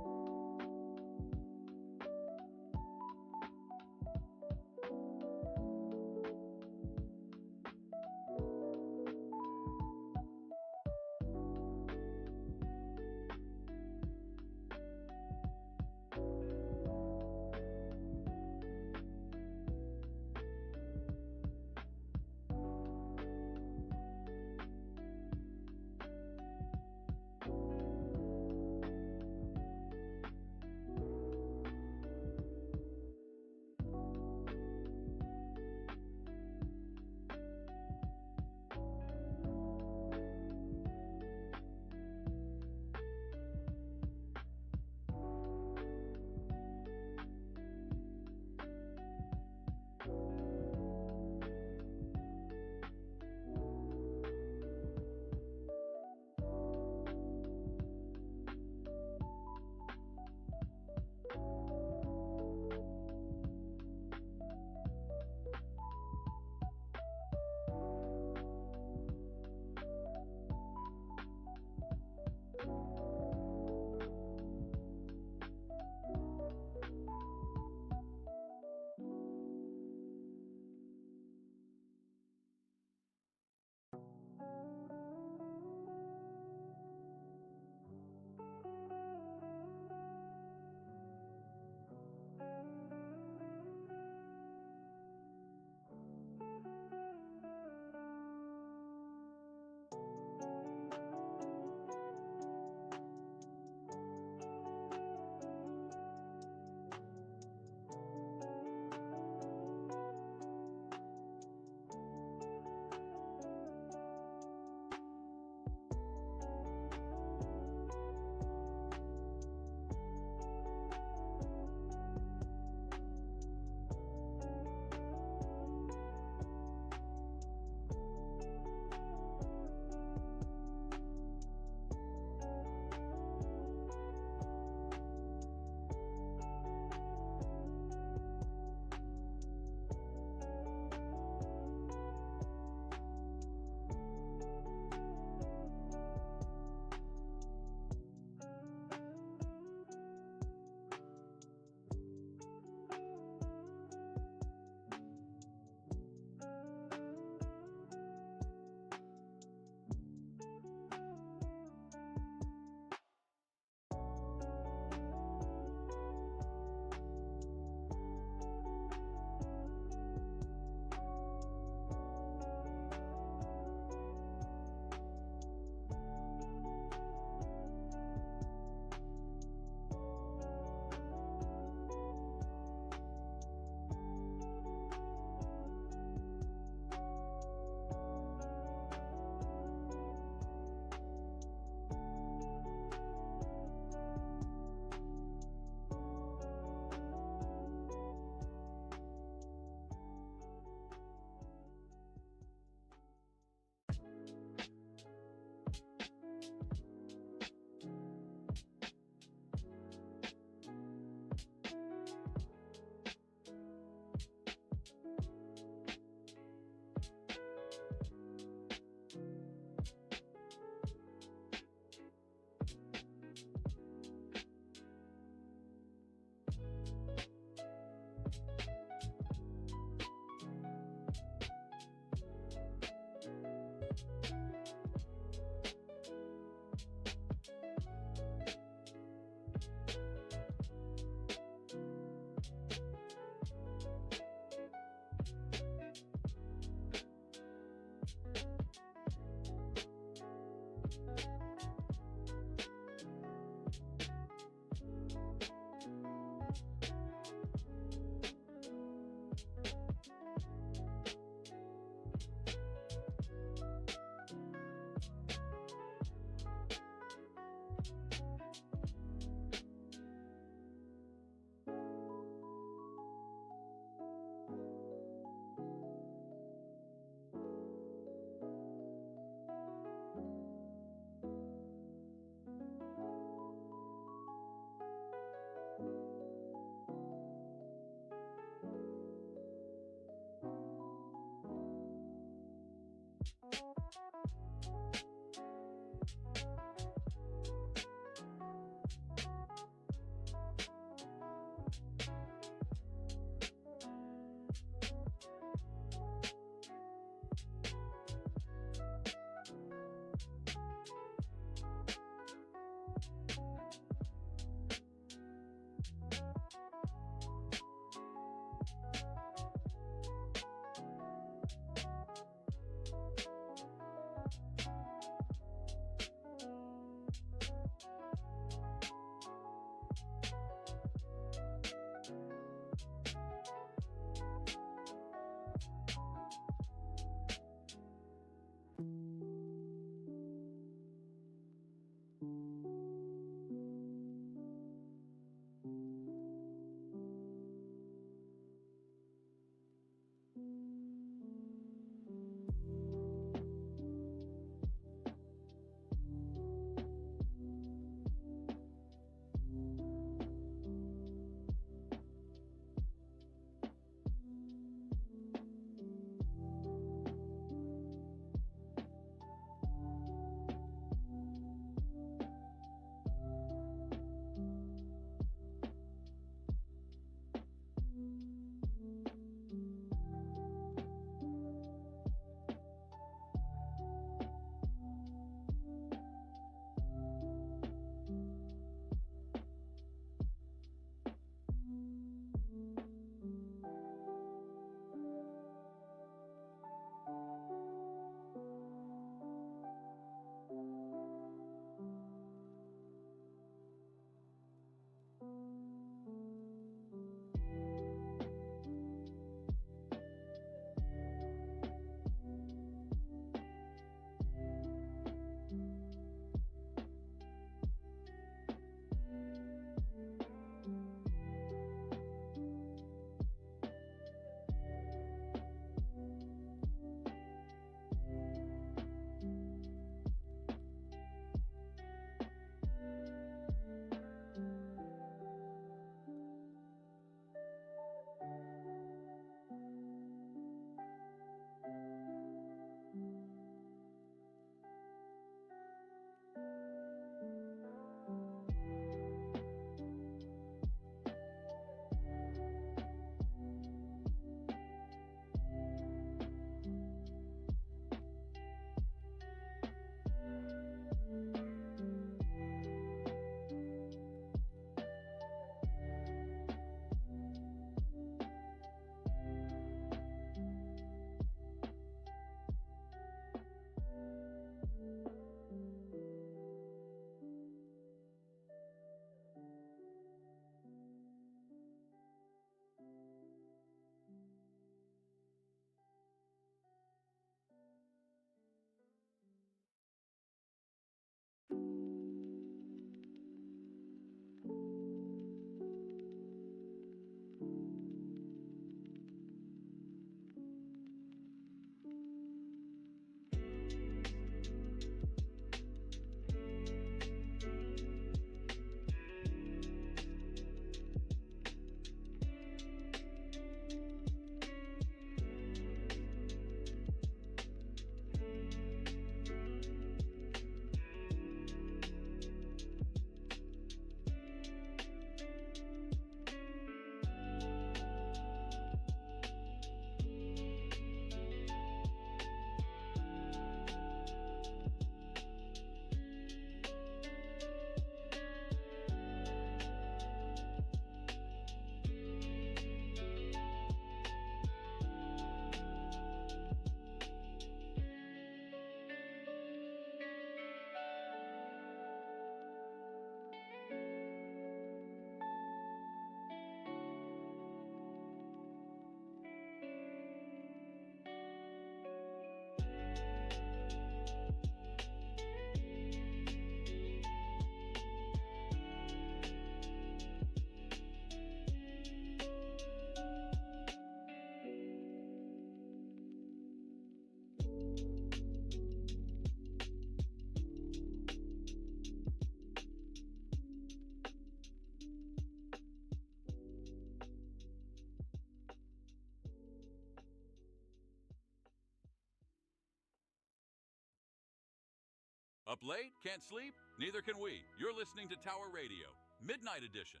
Up late? Can't sleep? Neither can we. You're listening to Tower Radio, Midnight Edition.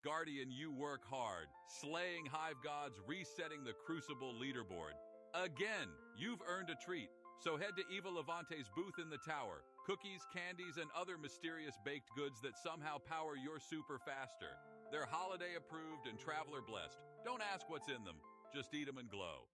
Guardian, you work hard, slaying hive gods, resetting the Crucible leaderboard. Again, you've earned a treat, so head to Eva Levante's booth in the tower. Cookies, candies, and other mysterious baked goods that somehow power your super faster. They're holiday approved and traveler blessed. Don't ask what's in them, just eat them and glow.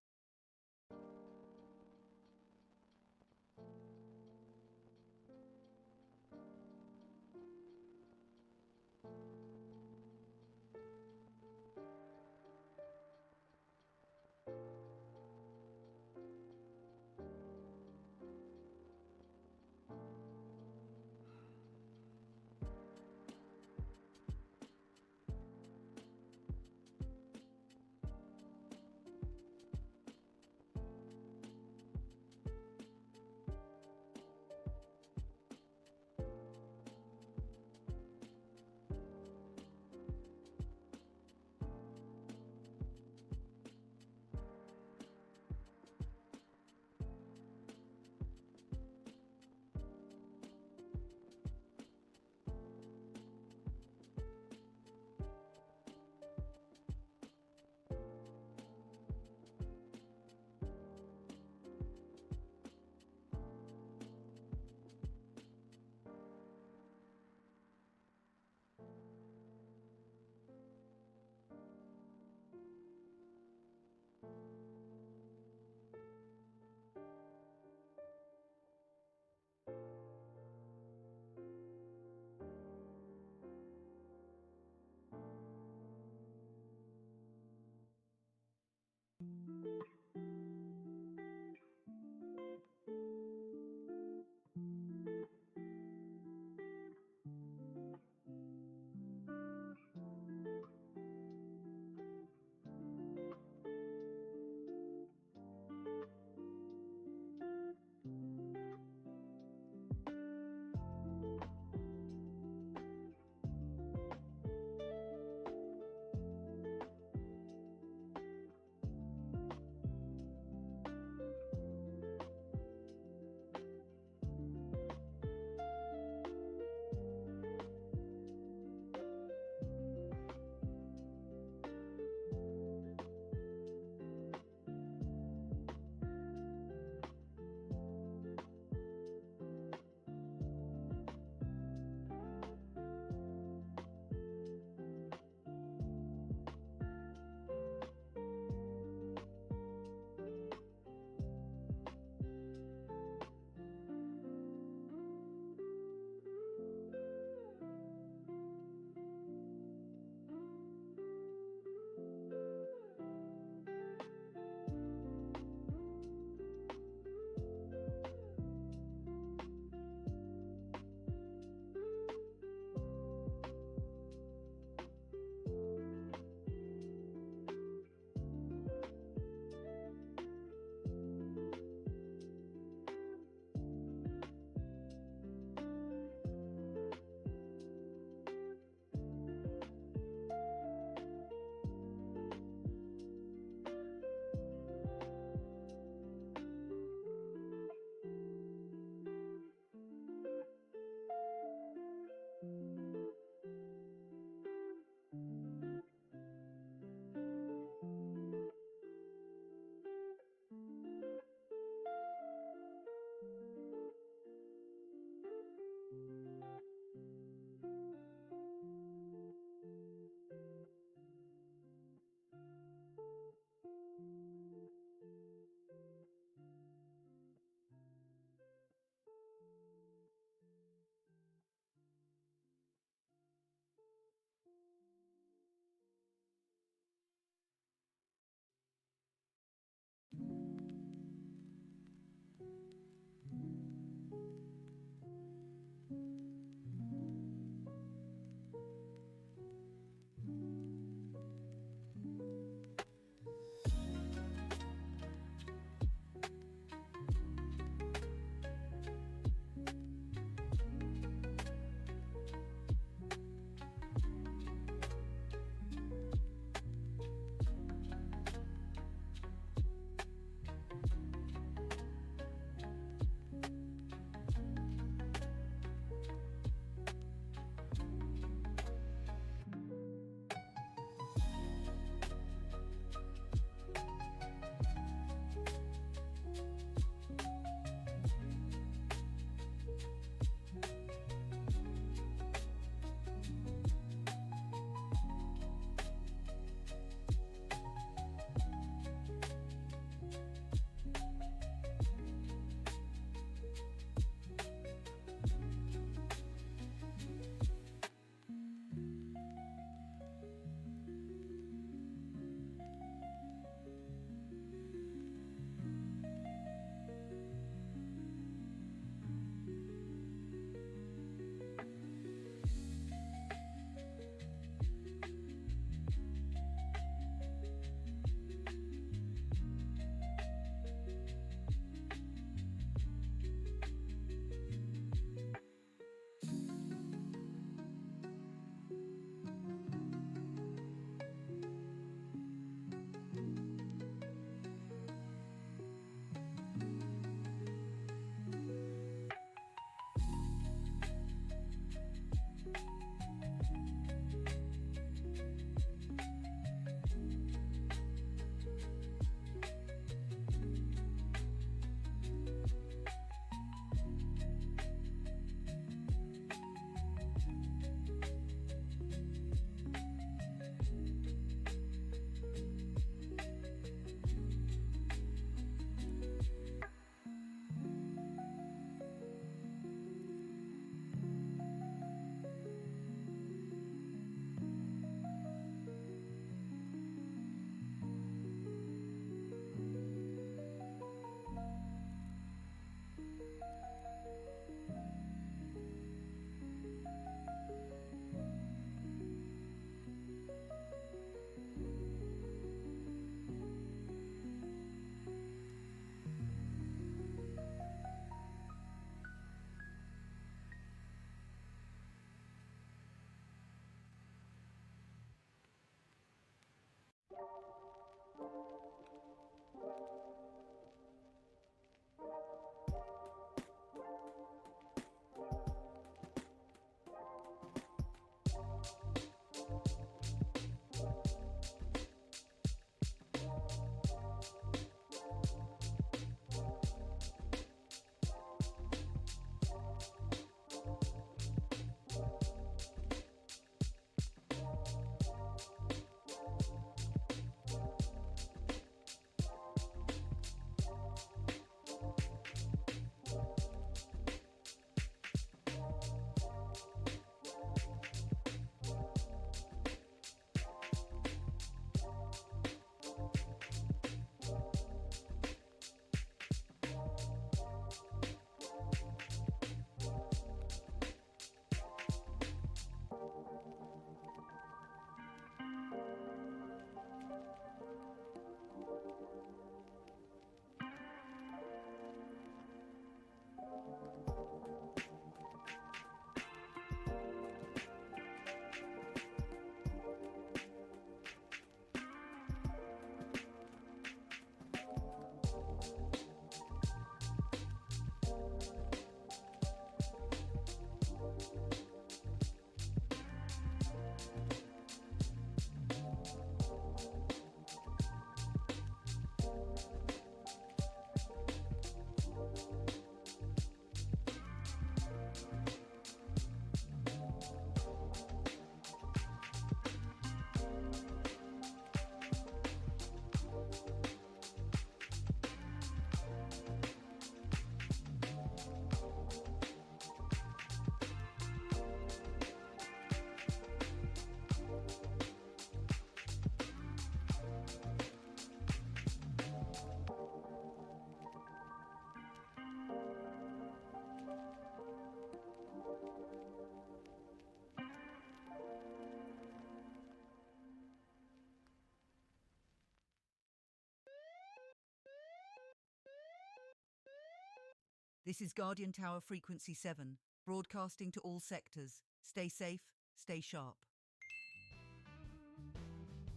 This is Guardian Tower Frequency 7, broadcasting to all sectors. Stay safe, stay sharp.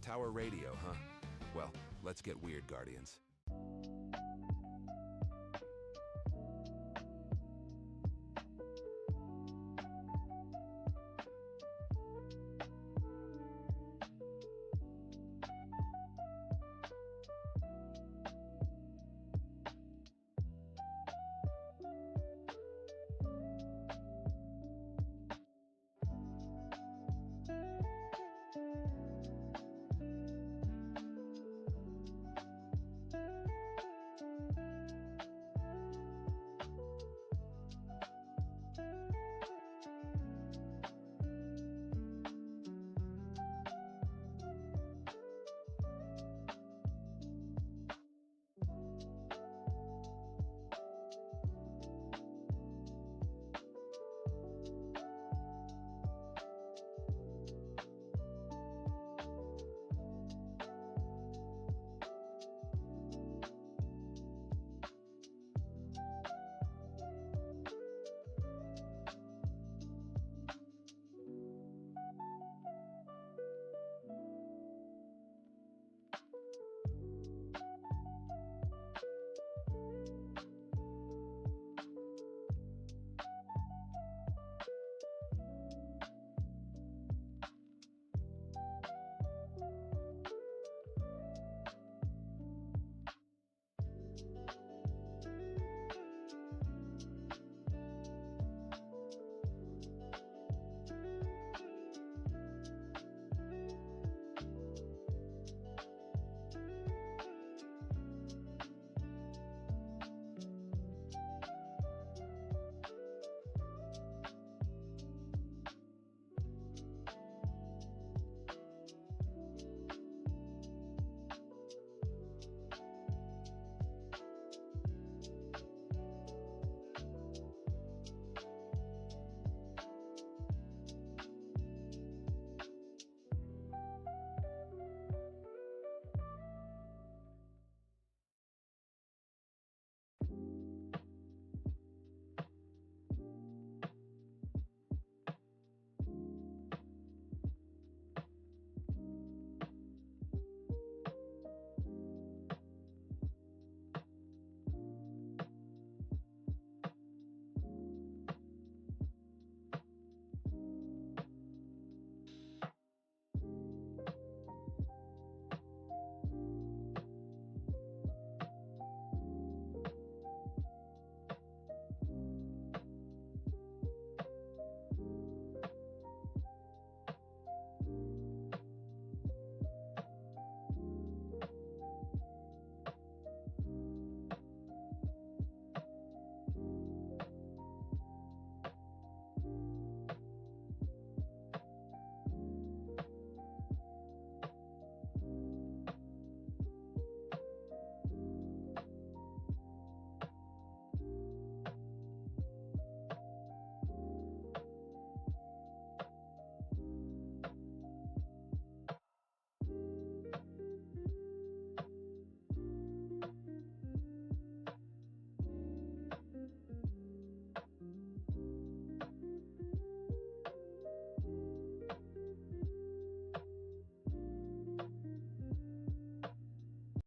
Tower radio, huh? Well, let's get weird, Guardians.